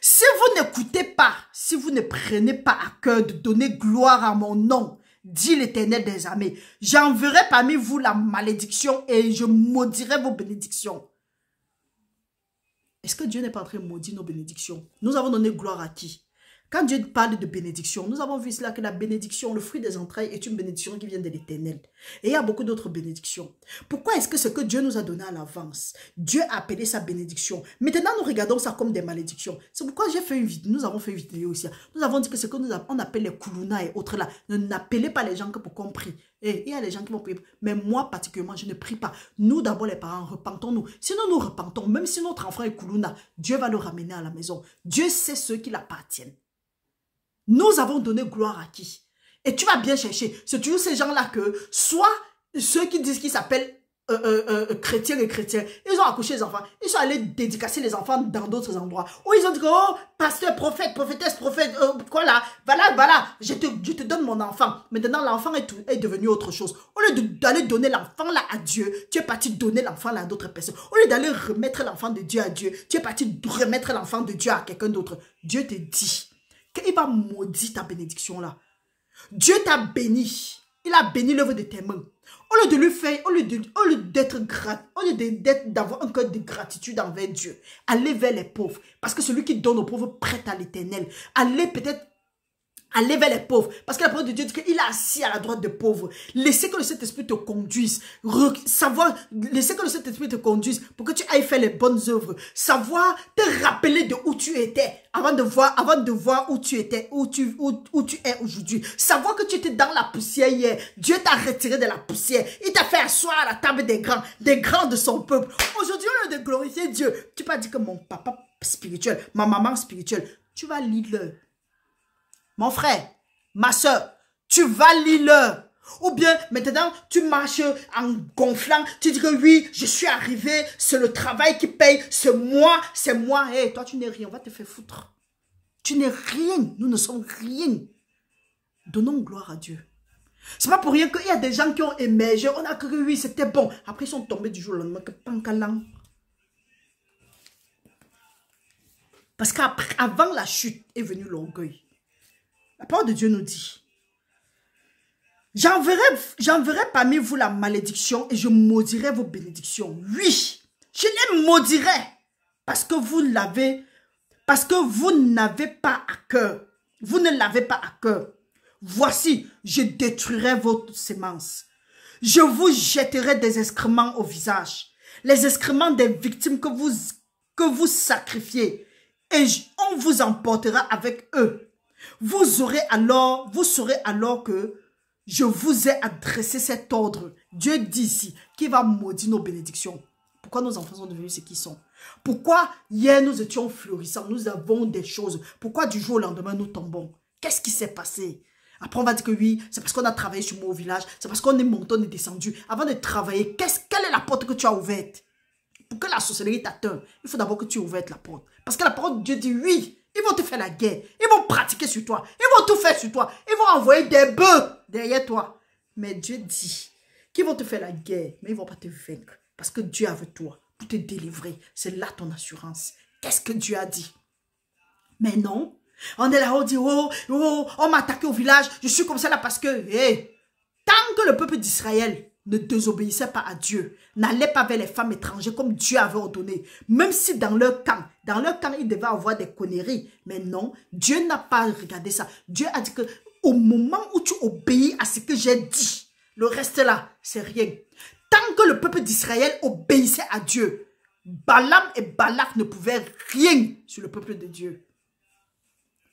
si vous n'écoutez pas, si vous ne prenez pas à cœur de donner gloire à mon nom, dit l'Éternel des armées, j'enverrai parmi vous la malédiction et je maudirai vos bénédictions. Est-ce que Dieu n'est pas en train de maudire nos bénédictions? Nous avons donné gloire à qui? Quand Dieu parle de bénédiction, nous avons vu cela que la bénédiction, le fruit des entrailles est une bénédiction qui vient de l'Éternel. Et il y a beaucoup d'autres bénédictions. Pourquoi est-ce que ce que Dieu nous a donné à l'avance, Dieu a appelé ça bénédiction? Maintenant, nous regardons ça comme des malédictions. C'est pourquoi nous avons fait une vidéo aussi. Nous avons dit que ce que on appelle les koulouna et autres là, ne n'appelez pas les gens que pour qu'on prie. Et il y a des gens qui vont prier. Mais moi, particulièrement, je ne prie pas. Nous, d'abord, les parents, repentons-nous. Sinon, nous repentons. Même si notre enfant est koulouna, Dieu va le ramener à la maison. Dieu sait ceux qui l'appartiennent. Nous avons donné gloire à qui? Et tu vas bien chercher. C'est toujours ces gens-là que, soit ceux qui disent qu'ils s'appellent chrétiens et chrétiens, ils ont accouché les enfants, ils sont allés dédicacer les enfants dans d'autres endroits. Ou ils ont dit que, oh, pasteur, prophète, prophétesse, prophète, quoi là, voilà, je te donne mon enfant. Maintenant, l'enfant est devenu autre chose. Au lieu d'aller donner l'enfant là à Dieu, tu es parti donner l'enfant là à d'autres personnes. Au lieu d'aller remettre l'enfant de Dieu à Dieu, tu es parti remettre l'enfant de Dieu à quelqu'un d'autre. Dieu te dit qu'il va maudire ta bénédiction là. Dieu t'a béni. Il a béni l'œuvre de tes mains. Au lieu de lui faire, au lieu d'avoir un cœur de gratitude envers Dieu, allez vers les pauvres. Parce que celui qui donne aux pauvres prête à l'Éternel. Allez vers les pauvres. Parce que la parole de Dieu dit qu'il est assis à la droite des pauvres. Laissez que le Saint-Esprit te conduise. Laissez que le Saint-Esprit te conduise pour que tu ailles faire les bonnes œuvres. Savoir te rappeler de où tu étais avant de voir où tu étais, où tu es aujourd'hui. Savoir que tu étais dans la poussière hier. Dieu t'a retiré de la poussière. Il t'a fait asseoir à la table des grands de son peuple. Aujourd'hui, au lieu de glorifier Dieu, tu vas dire que mon papa spirituel, ma maman spirituelle, tu vas lire. Mon frère, ma soeur, tu vas lire. Ou bien, maintenant, tu marches en gonflant. Tu dis que oui, je suis arrivé. C'est le travail qui paye. C'est moi. Hey, toi, tu n'es rien. On va te faire foutre. Tu n'es rien. Nous ne sommes rien. Donnons gloire à Dieu. C'est pas pour rien qu'il y a des gens qui ont émergé. On a cru que oui, c'était bon. Après, ils sont tombés du jour au lendemain. Parce qu'avant la chute est venu l'orgueil. La parole de Dieu nous dit, j'enverrai parmi vous la malédiction et je maudirai vos bénédictions. Oui, je les maudirai parce que vous n'avez pas à cœur. Vous ne l'avez pas à cœur. Voici, je détruirai votre sémence. Je vous jetterai des excréments au visage. Les excréments des victimes que vous sacrifiez. Et on vous emportera avec eux. Vous saurez alors que je vous ai adressé cet ordre. Dieu dit ici qu'il va maudire nos bénédictions. Pourquoi nos enfants sont devenus ce qu'ils sont? Pourquoi hier nous étions florissants, nous avons des choses? Pourquoi du jour au lendemain nous tombons? Qu'est-ce qui s'est passé? Après on va dire que oui, c'est parce qu'on a travaillé sur moi au village, c'est parce qu'on est monté, on est descendu. Avant de travailler, quelle est la porte que tu as ouverte? Pour que la sorcellerie t'atteinte, il faut d'abord que tu ouvres la porte. Parce que la parole de Dieu dit oui. Ils vont te faire la guerre. Ils vont pratiquer sur toi. Ils vont tout faire sur toi. Ils vont envoyer des bœufs derrière toi. Mais Dieu dit qu'ils vont te faire la guerre. Mais ils ne vont pas te vaincre. Parce que Dieu est avec toi pour te délivrer. C'est là ton assurance. Qu'est-ce que Dieu a dit? Mais non. On est là, on dit, oh, on m'a attaqué au village, je suis comme ça là parce que, hey, tant que le peuple d'Israël ne désobéissait pas à Dieu, n'allait pas vers les femmes étrangères comme Dieu avait ordonné, même si dans leur camp, il devait avoir des conneries, mais non, Dieu n'a pas regardé ça. Dieu a dit que au moment où tu obéis à ce que j'ai dit, le reste là, c'est rien. Tant que le peuple d'Israël obéissait à Dieu, Balaam et Balak ne pouvaient rien sur le peuple de Dieu.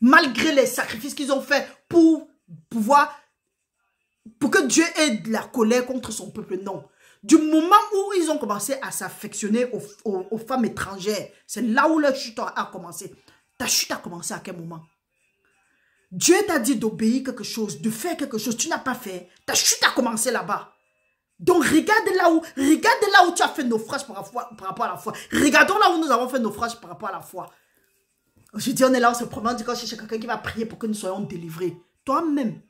Malgré les sacrifices qu'ils ont faits pour que Dieu ait de la colère contre son peuple, non. Du moment où ils ont commencé à s'affectionner aux femmes étrangères, c'est là où leur chute a commencé. Ta chute a commencé à quel moment? Dieu t'a dit d'obéir quelque chose, de faire quelque chose, tu n'as pas fait. Ta chute a commencé là-bas. Donc regarde là où tu as fait naufrage par rapport à la foi. Regardons là où nous avons fait naufrage par rapport à la foi. Je dis, on est là, on se promène, on dit qu'on cherche quelqu'un qui va prier pour que nous soyons délivrés. Toi-même,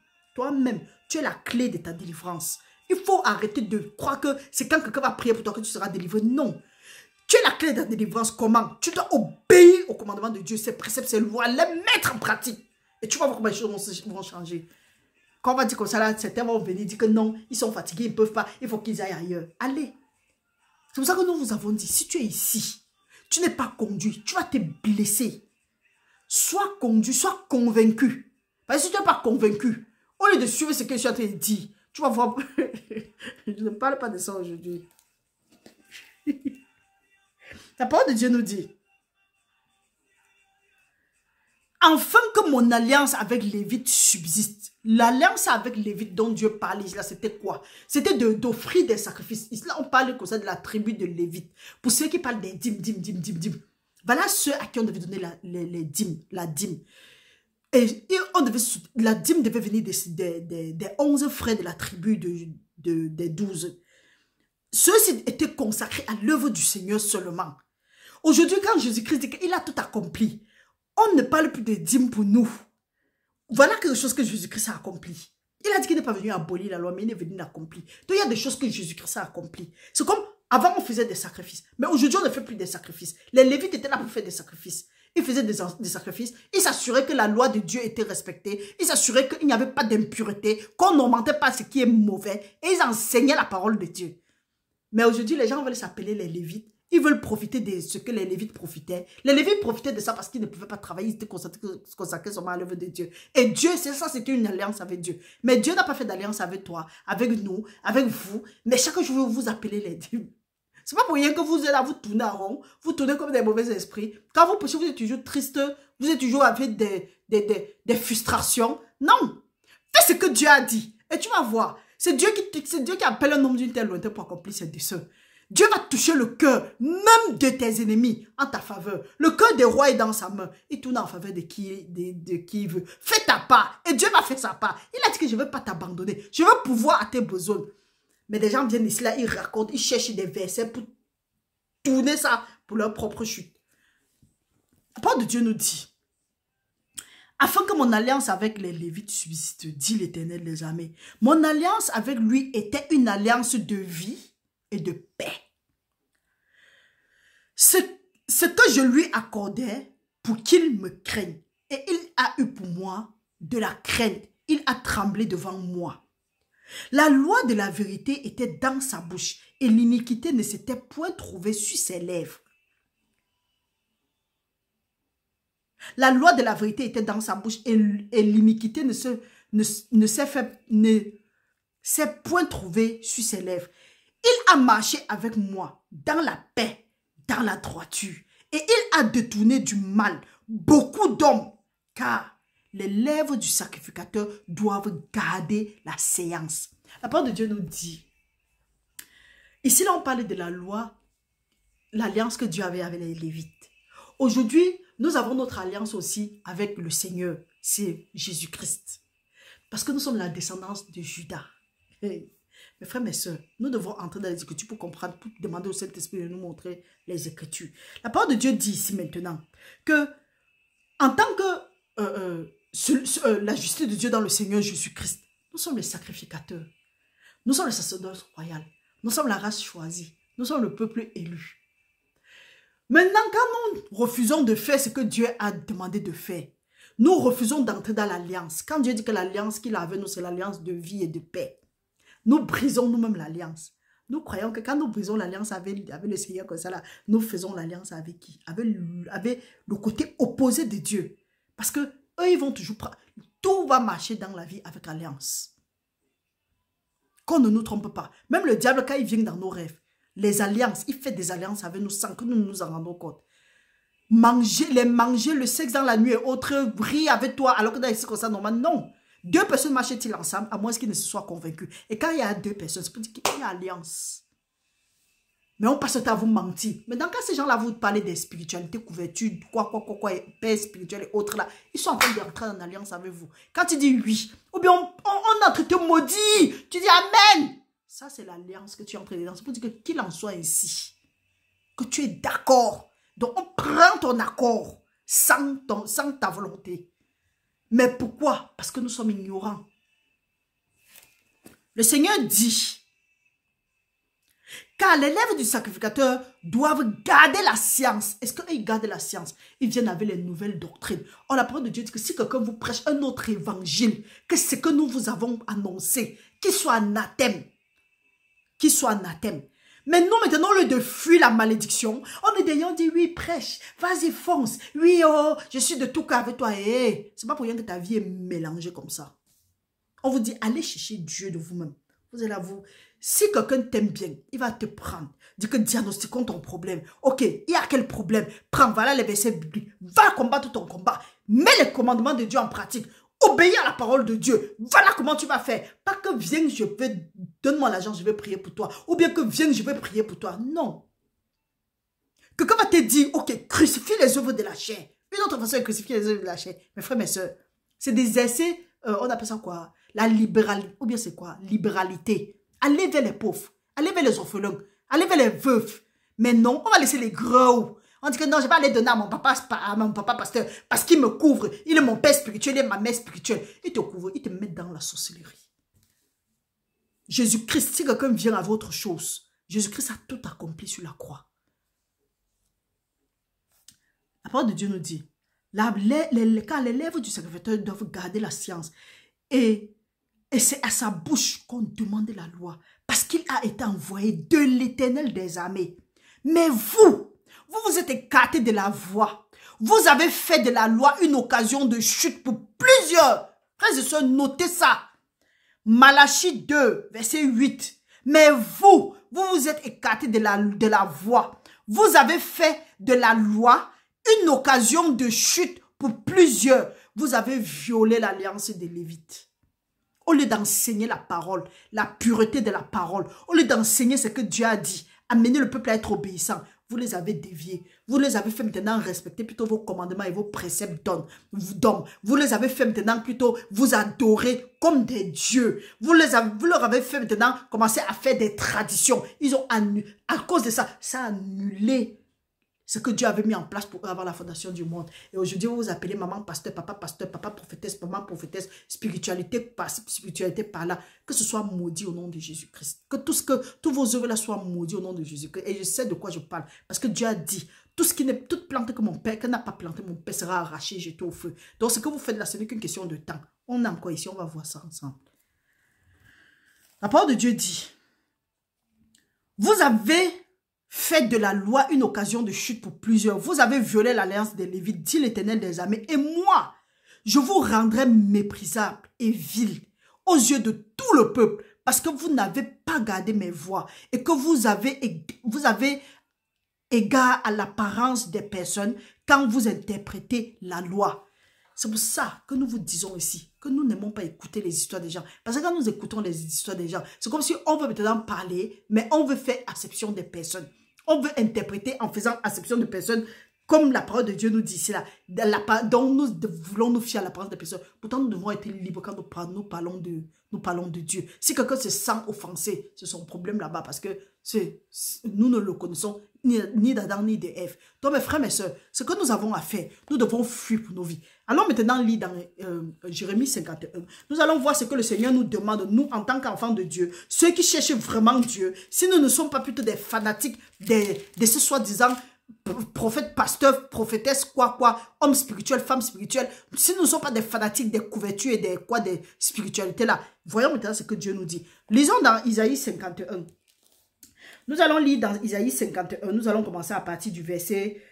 tu es la clé de ta délivrance. Il faut arrêter de croire que c'est quand quelqu'un va prier pour toi que tu seras délivré. Non. Tu es la clé de ta délivrance. Comment? Tu dois obéir au commandement de Dieu, ses préceptes, ses lois, les mettre en pratique. Et tu vas voir comment les choses vont changer. Quand on va dire comme ça, là, certains vont venir dire que non, ils sont fatigués, ils ne peuvent pas, il faut qu'ils aillent ailleurs. Allez. C'est pour ça que nous vous avons dit, si tu es ici, tu n'es pas conduit, tu vas te blesser. Sois conduit, sois convaincu. Parce que si tu n'es pas convaincu, au lieu de suivre ce que je suis en train de dire, tu vas voir. Je ne parle pas de ça aujourd'hui. La parole de Dieu nous dit, afin que mon alliance avec Lévite subsiste. L'alliance avec Lévite dont Dieu parlait, là, c'était quoi? C'était d'offrir des sacrifices. Ici, là, on parle comme ça de la tribu de Lévite. Pour ceux qui parlent des dîmes. Voilà ceux à qui on devait donner les dîmes, la dîme. Et la dîme devait venir des 11 frères de la tribu des 12. Ceux-ci étaient consacrés à l'œuvre du Seigneur seulement. Aujourd'hui, quand Jésus-Christ dit qu'il a tout accompli, on ne parle plus de dîmes pour nous. Voilà quelque chose que Jésus-Christ a accompli. Il a dit qu'il n'est pas venu abolir la loi, mais il est venu l'accomplir. Donc il y a des choses que Jésus-Christ a accompli. C'est comme avant on faisait des sacrifices, mais aujourd'hui on ne fait plus des sacrifices. Les Lévites étaient là pour faire des sacrifices. Ils faisaient des sacrifices, ils s'assuraient que la loi de Dieu était respectée, ils s'assuraient qu'il n'y avait pas d'impureté, qu'on n'augmentait pas ce qui est mauvais, et ils enseignaient la parole de Dieu. Mais aujourd'hui, les gens veulent s'appeler les Lévites. Ils veulent profiter de ce que les Lévites profitaient. Les Lévites profitaient de ça parce qu'ils ne pouvaient pas travailler. Ils étaient consacrés seulement à l'œuvre de Dieu. Et Dieu, c'est ça, c'était une alliance avec Dieu. Mais Dieu n'a pas fait d'alliance avec toi, avec nous, avec vous. Mais chaque jour, vous appelez les dîmes. C'est pas pour rien que vous êtes là, vous tournez en rond. Vous tournez comme des mauvais esprits. Quand vous péchez, vous êtes toujours triste. Vous êtes toujours avec des frustrations. Non. Fais ce que Dieu a dit. Et tu vas voir. C'est Dieu qui appelle un homme d'une telle lointaine pour accomplir ses desseins. Dieu va toucher le cœur, même de tes ennemis, en ta faveur. Le cœur des rois est dans sa main. Il tourne en faveur de qui il veut. Fais ta part. Et Dieu va faire sa part. Il a dit que je ne veux pas t'abandonner. Je veux pouvoir à tes besoins. Mais des gens viennent ici, là, ils racontent, ils cherchent des versets pour tourner ça pour leur propre chute. La parole de Dieu nous dit, afin que mon alliance avec les Lévites subsiste, dit l'Éternel des armées. Mon alliance avec lui était une alliance de vie et de paix. Ce que je lui accordais pour qu'il me craigne. Et il a eu pour moi de la crainte. Il a tremblé devant moi. La loi de la vérité était dans sa bouche et l'iniquité ne s'était point trouvée sur ses lèvres. La loi de la vérité était dans sa bouche et l'iniquité ne s'est point trouvée sur ses lèvres. Il a marché avec moi dans la paix, dans la droiture. Et il a détourné du mal beaucoup d'hommes. Car les lèvres du sacrificateur doivent garder la séance. La parole de Dieu nous dit. Ici, là, on parle de la loi, l'alliance que Dieu avait avec les Lévites. Aujourd'hui, nous avons notre alliance aussi avec le Seigneur. C'est Jésus-Christ. Parce que nous sommes la descendance de Judas. Hey. Mes frères, mes soeurs, nous devons entrer dans les Écritures pour comprendre, pour demander au Saint-Esprit de nous montrer les Écritures. La parole de Dieu dit ici maintenant que, en tant que la justice de Dieu dans le Seigneur Jésus-Christ, nous sommes les sacrificateurs. Nous sommes les sacerdotes royaux. Nous sommes la race choisie. Nous sommes le peuple élu. Maintenant, quand nous refusons de faire ce que Dieu a demandé de faire, Nous refusons d'entrer dans l'alliance. Quand Dieu dit que l'alliance qu'il a avec nous, c'est l'alliance de vie et de paix. Nous brisons nous-mêmes l'alliance. Nous croyons que quand nous brisons l'alliance avec le Seigneur comme ça, là, nous faisons l'alliance avec qui? Avec le côté opposé de Dieu. Parce que eux, ils vont toujours prendre. Tout va marcher dans la vie avec l'alliance. Qu'on ne nous trompe pas. Même le diable, quand il vient dans nos rêves, les alliances, il fait des alliances avec nous sans que nous nous en rendons compte. Manger, le sexe dans la nuit et autres, rire avec toi, alors que dans les circonstances normales, non. Deux personnes marchent-ils ensemble, à moins qu'ils ne se soient convaincus. Et quand il y a deux personnes, c'est pour dire qu'il y a alliance. Mais on passe le temps à vous mentir. Mais quand ces gens-là vous parlent des spiritualités, couverture, quoi, paix spirituelle et autres là, ils sont en train d'entrer en alliance avec vous. Quand tu dis oui, ou bien on entre te maudit, tu dis amen. Ça, c'est l'alliance que tu es entré dedans. C'est pour dire que qu'il en soit ainsi, que tu es d'accord. Donc, on prend ton accord sans ta volonté. Mais pourquoi? Parce que nous sommes ignorants. Le Seigneur dit, car les lèvres du sacrificateur doivent garder la science. Est-ce qu'ils gardent la science? Ils viennent avec les nouvelles doctrines. Or, la parole de Dieu dit que si quelqu'un vous prêche un autre évangile, que ce que nous vous avons annoncé, qu'il soit anathème. Qu'il soit anathème. Mais nous, maintenant, au lieu de fuir la malédiction, on est derrière, on dit, oui, prêche, vas-y, fonce. Oui, oh, je suis de tout cœur avec toi. Hey, c'est pas pour rien que ta vie est mélangée comme ça. On vous dit, allez chercher Dieu de vous-même. Vous allez là, vous. Si quelqu'un t'aime bien, il va te prendre. Dit que diagnostiquons ton problème. Ok, il y a quel problème? Prends, voilà les versets bibliques. Va combattre ton combat. Mets les commandements de Dieu en pratique. Obéis à la parole de Dieu. Voilà comment tu vas faire. Pas que viens, donne-moi l'argent, je vais prier pour toi. Ou bien que viens, je vais prier pour toi. Non. Quelqu'un va te dire, ok, crucifie les œuvres de la chair. Une autre façon de crucifier les œuvres de la chair. Mes frères, mes soeurs, c'est des essais, on appelle ça quoi? La libéralité. Ou bien c'est quoi? Libéralité. Allez vers les pauvres. Allez vers les orphelins. Allez vers les veufs. Mais non, on va laisser les gros. On dit que non, je vais aller donner à mon papa pasteur parce qu'il me couvre. Il est mon père spirituel, il est ma mère spirituelle. Il te couvre, il te met dans la sorcellerie. Jésus-Christ, si quelqu'un vient avec autre chose, Jésus-Christ a tout accompli sur la croix. La parole de Dieu nous dit, car les lèvres du sacrificateur doivent garder la science. Et c'est à sa bouche qu'on demande la loi. Parce qu'il a été envoyé de l'Éternel des armées. Mais vous êtes écartés de la voie. Vous avez fait de la loi une occasion de chute pour plusieurs. Frères et sœurs, notez ça. Malachie 2, verset 8. Mais vous êtes écartés de la voie. Vous avez fait de la loi une occasion de chute pour plusieurs. Vous avez violé l'alliance des Lévites. Au lieu d'enseigner la parole, la pureté de la parole, au lieu d'enseigner ce que Dieu a dit, amener le peuple à être obéissant, vous les avez déviés. Vous les avez fait maintenant respecter plutôt vos commandements et vos préceptes d'hommes. Vous les avez fait maintenant plutôt vous adorer comme des dieux. Vous leur avez fait maintenant commencer à faire des traditions. Ils ont annulé. À cause de ça, ça a annulé ce que Dieu avait mis en place pour avoir la fondation du monde. Et aujourd'hui, vous vous appelez maman pasteur, papa prophétesse, maman prophétesse, spiritualité par là. Que ce soit maudit au nom de Jésus-Christ. Que tous vos œuvres là soient maudits au nom de Jésus-Christ. Et je sais de quoi je parle. Parce que Dieu a dit, toute plante que mon père, que n'a pas planté, mon père sera arraché, jeté au feu. Donc ce que vous faites là, ce n'est qu'une question de temps. On est encore ici, on va voir ça ensemble. La parole de Dieu dit, vous avez fait de la loi une occasion de chute pour plusieurs. Vous avez violé l'alliance des Lévites, dit l'Éternel des armées. Et moi, je vous rendrai méprisable et vil aux yeux de tout le peuple, parce que vous n'avez pas gardé mes voies et que vous avez égard à l'apparence des personnes quand vous interprétez la loi. C'est pour ça que nous vous disons ici que nous n'aimons pas écouter les histoires des gens. Parce que quand nous écoutons les histoires des gens, c'est comme si on veut maintenant parler, mais on veut faire acception des personnes. On veut interpréter en faisant acception de personnes comme la parole de Dieu nous dit ici là, dont nous voulons nous fier à la parole des personnes. Pourtant, nous devons être libres quand nous parlons de Dieu. Si quelqu'un se sent offensé, c'est son problème là-bas parce que nous ne le connaissons ni d'Adam ni d'Ève. Donc mes frères, mes soeurs, ce que nous avons à faire, nous devons fuir pour nos vies. Allons maintenant lire dans Jérémie 51. Nous allons voir ce que le Seigneur nous demande, nous en tant qu'enfants de Dieu, ceux qui cherchent vraiment Dieu, si nous ne sommes pas plutôt des fanatiques de ce soi-disant prophète, pasteur, prophétesse, quoi, homme spirituel, femme spirituelle, si nous ne sommes pas des fanatiques des couvertures et des spiritualités là, voyons maintenant ce que Dieu nous dit. Lisons dans Isaïe 51. Nous allons lire dans Isaïe 51, nous allons commencer à partir du verset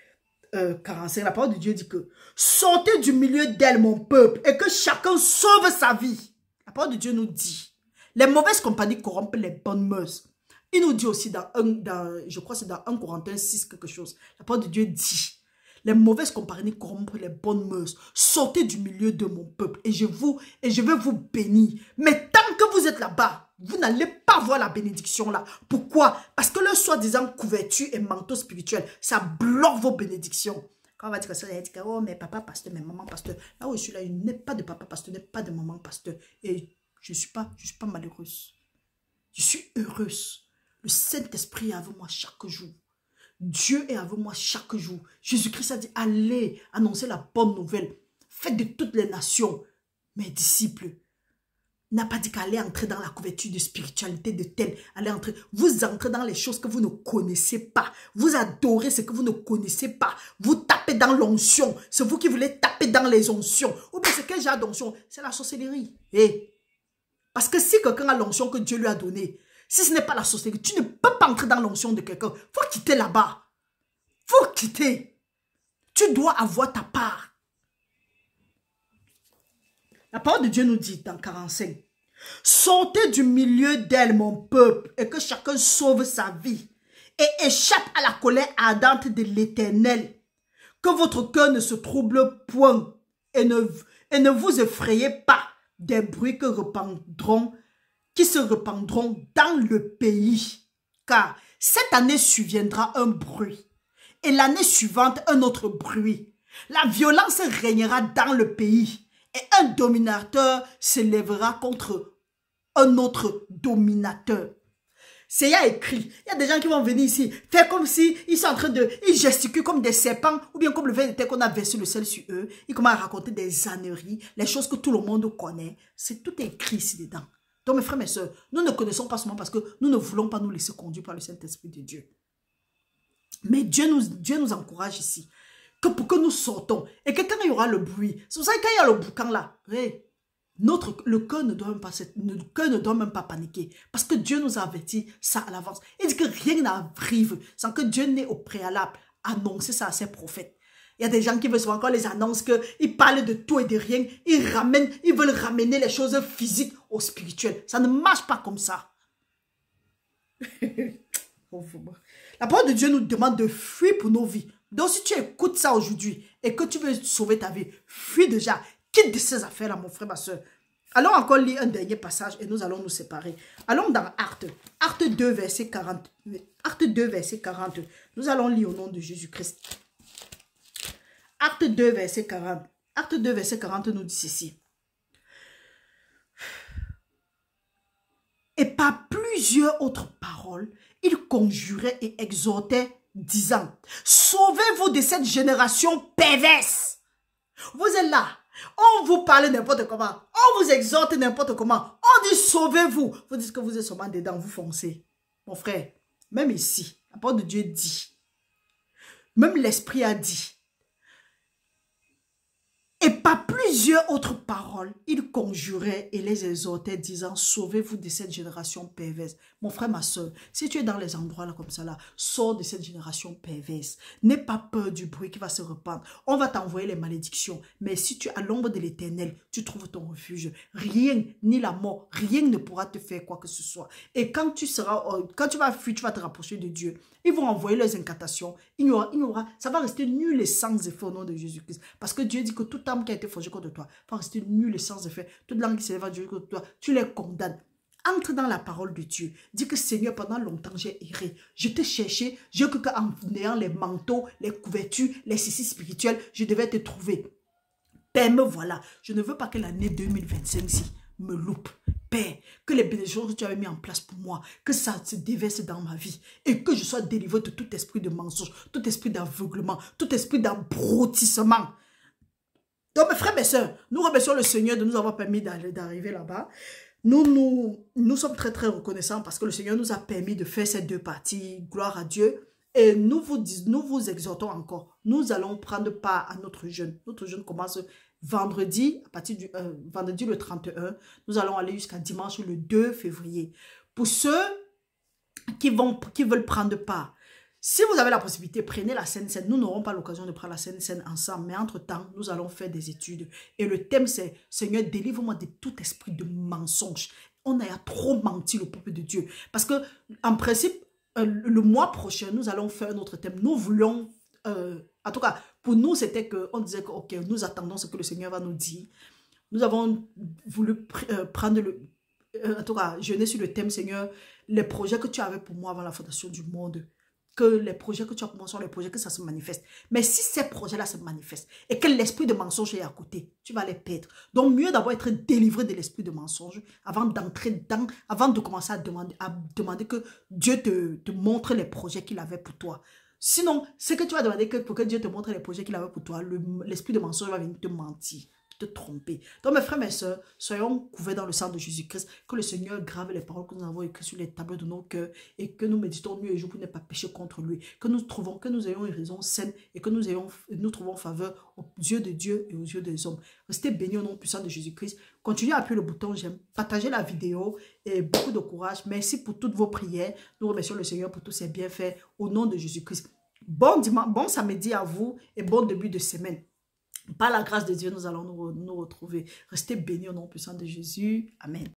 45. La parole de Dieu dit que sortez du milieu d'elle, mon peuple, et que chacun sauve sa vie. La parole de Dieu nous dit, les mauvaises compagnies corrompent les bonnes mœurs. Il nous dit aussi je crois que c'est dans 1 Corinthiens 6 quelque chose. La parole de Dieu dit, les mauvaises compagnies corrompent les bonnes mœurs. Sortez du milieu de mon peuple et je vais vous bénir. Mais tant que vous êtes là-bas, vous n'allez pas voir la bénédiction là. Pourquoi? Parce que le soi-disant couverture et manteau spirituel, ça bloque vos bénédictions. Quand on va dire que ça, on va dire que oh, mais papa pasteur, mais maman pasteur. Là où je suis là, il n'est pas de papa pasteur, il n'est pas de maman pasteur. Et je ne suis pas malheureuse. Je suis heureuse. Le Saint-Esprit est avec moi chaque jour. Dieu est avec moi chaque jour. Jésus-Christ a dit, allez annoncer la bonne nouvelle. Faites de toutes les nations mes disciples. Il n'a pas dit qu'allez entrer dans la couverture de spiritualité de tel. Allez entrer. Vous entrez dans les choses que vous ne connaissez pas. Vous adorez ce que vous ne connaissez pas. Vous tapez dans l'onction. C'est vous qui voulez taper dans les onction. Ou bien c'est quel genre d'onction? C'est la sorcellerie. Parce que si quelqu'un a l'onction que Dieu lui a donnée, si ce n'est pas la sorcellerie, tu ne peux pas entrer dans l'onction de quelqu'un. Il faut quitter là-bas. Il faut quitter. Tu dois avoir ta part. La parole de Dieu nous dit dans 45. Sortez du milieu d'elle, mon peuple, et que chacun sauve sa vie et échappe à la colère ardente de l'Éternel. Que votre cœur ne se trouble point et ne vous effrayez pas des bruits qui se répandront dans le pays. Car cette année surviendra un bruit et l'année suivante un autre bruit. La violence régnera dans le pays et un dominateur s'élèvera contre un autre dominateur. C'est écrit. Il y a des gens qui vont venir ici, faire comme si ils sont en train de... Ils gesticulent comme des serpents, ou bien comme le verre de terre qu'on a versé le sel sur eux. Ils commencent à raconter des âneries, les choses que tout le monde connaît. C'est tout écrit ici dedans. Donc mes frères, mes soeurs, nous ne connaissons pas seulement parce que nous ne voulons pas nous laisser conduire par le Saint-Esprit de Dieu. Mais Dieu nous encourage ici. Que pour que nous sortons. Et que quand il y aura le bruit, c'est pour ça que quand il y a le boucan là, le cœur ne doit même pas paniquer. Parce que Dieu nous a averti ça à l'avance. Il dit que rien n'arrive sans que Dieu n'ait au préalable annoncé ça à ses prophètes. Il y a des gens qui veulent encore les annonces qu'ils parlent de tout et de rien. Ils veulent ramener les choses physiques au spirituel. Ça ne marche pas comme ça. La parole de Dieu nous demande de fuir pour nos vies. Donc si tu écoutes ça aujourd'hui et que tu veux sauver ta vie, fuis déjà. Quitte de ces affaires-là, mon frère, ma soeur. Allons encore lire un dernier passage et nous allons nous séparer. Allons dans Actes. Actes 2, verset 40. Actes 2, verset 40. Nous allons lire au nom de Jésus-Christ. Acte 2, verset 40. Acte 2, verset 40 nous dit ceci. Et par plusieurs autres paroles, il conjurait et exhortait, disant, sauvez-vous de cette génération perverse. Vous êtes là. On vous parle n'importe comment. On vous exhorte n'importe comment. On dit sauvez-vous. Vous dites que vous êtes seulement dedans, vous foncez. Mon frère, même ici, la parole de Dieu dit, même l'Esprit a dit, et par plusieurs autres paroles, il conjurait et les exhortait, disant, sauvez-vous de cette génération perverse. Mon frère, ma soeur, si tu es dans les endroits là comme ça, là, sors de cette génération perverse. N'aie pas peur du bruit qui va se répandre. On va t'envoyer les malédictions. Mais si tu es à l'ombre de l'Éternel, tu trouves ton refuge. Rien, ni la mort, rien ne pourra te faire quoi que ce soit. Et quand tu vas fuir, tu vas te rapprocher de Dieu. Ils vont envoyer leurs incantations. Ça va rester nul et sans effet au nom de Jésus-Christ. Parce que Dieu dit que toute âme qui a été forgée contre toi va rester nul et sans effet. Toute langue qui s'élève à Dieu contre toi, tu les condamnes. Entre dans la parole de Dieu. Dis que Seigneur, pendant longtemps, j'ai erré. Je t'ai cherché. J'ai cru qu'en ayant les manteaux, les couvertures, les ceci spirituels, je devais te trouver. Père, me voilà. Je ne veux pas que l'année 2025 me loupe. Père, que les bénédictions que tu avais mis en place pour moi, que ça se déverse dans ma vie et que je sois délivré de tout esprit de mensonge, tout esprit d'aveuglement, tout esprit d'abrutissement. Donc, mes frères et sœurs, nous remercions le Seigneur de nous avoir permis d'arriver là-bas. Nous sommes très, très reconnaissants parce que le Seigneur nous a permis de faire ces deux parties. Gloire à Dieu. Et nous vous exhortons encore. Nous allons prendre part à notre jeûne. Notre jeûne commence vendredi, à partir du vendredi le 31. Nous allons aller jusqu'à dimanche le 2 février. Pour ceux qui veulent prendre part, si vous avez la possibilité, prenez la Sainte Seine. Nous n'aurons pas l'occasion de prendre la Sainte Seine ensemble, mais entre-temps, nous allons faire des études. Et le thème, c'est « Seigneur, délivre-moi de tout esprit de mensonge ». On a trop menti, le peuple de Dieu. Parce que, en principe, le mois prochain, nous allons faire notre thème. Nous voulions, en tout cas, pour nous, c'était qu'on disait que, ok, nous attendons ce que le Seigneur va nous dire. Nous avons voulu prendre en tout cas, jeûner sur le thème, Seigneur, les projets que tu avais pour moi avant la fondation du monde, que les projets que tu as pour moi sont les projets que ça se manifeste. Mais si ces projets-là se manifestent et que l'esprit de mensonge est à côté, tu vas les perdre. Donc, mieux d'abord être délivré de l'esprit de mensonge avant d'entrer dedans, avant de commencer à demander que Dieu te montre les projets qu'il avait pour toi. Sinon, ce que tu vas demander pour que Dieu te montre les projets qu'il avait pour toi, l'esprit de mensonge va venir te mentir, te tromper. Donc mes frères, mes soeurs, soyons couverts dans le sang de Jésus-Christ, que le Seigneur grave les paroles que nous avons écrites sur les tableaux de nos cœurs et que nous méditons nuit et jour pour ne pas pécher contre lui, que nous ayons une raison saine et que nous trouvons faveur aux yeux de Dieu et aux yeux des hommes. Restez bénis au nom puissant de Jésus-Christ. Continuez à appuyer le bouton j'aime, partagez la vidéo et beaucoup de courage. Merci pour toutes vos prières. Nous remercions le Seigneur pour tous ses bienfaits au nom de Jésus-Christ. Bon dimanche, bon samedi à vous et bon début de semaine. Par la grâce de Dieu, nous allons nous retrouver. Restez bénis au nom puissant de Jésus. Amen.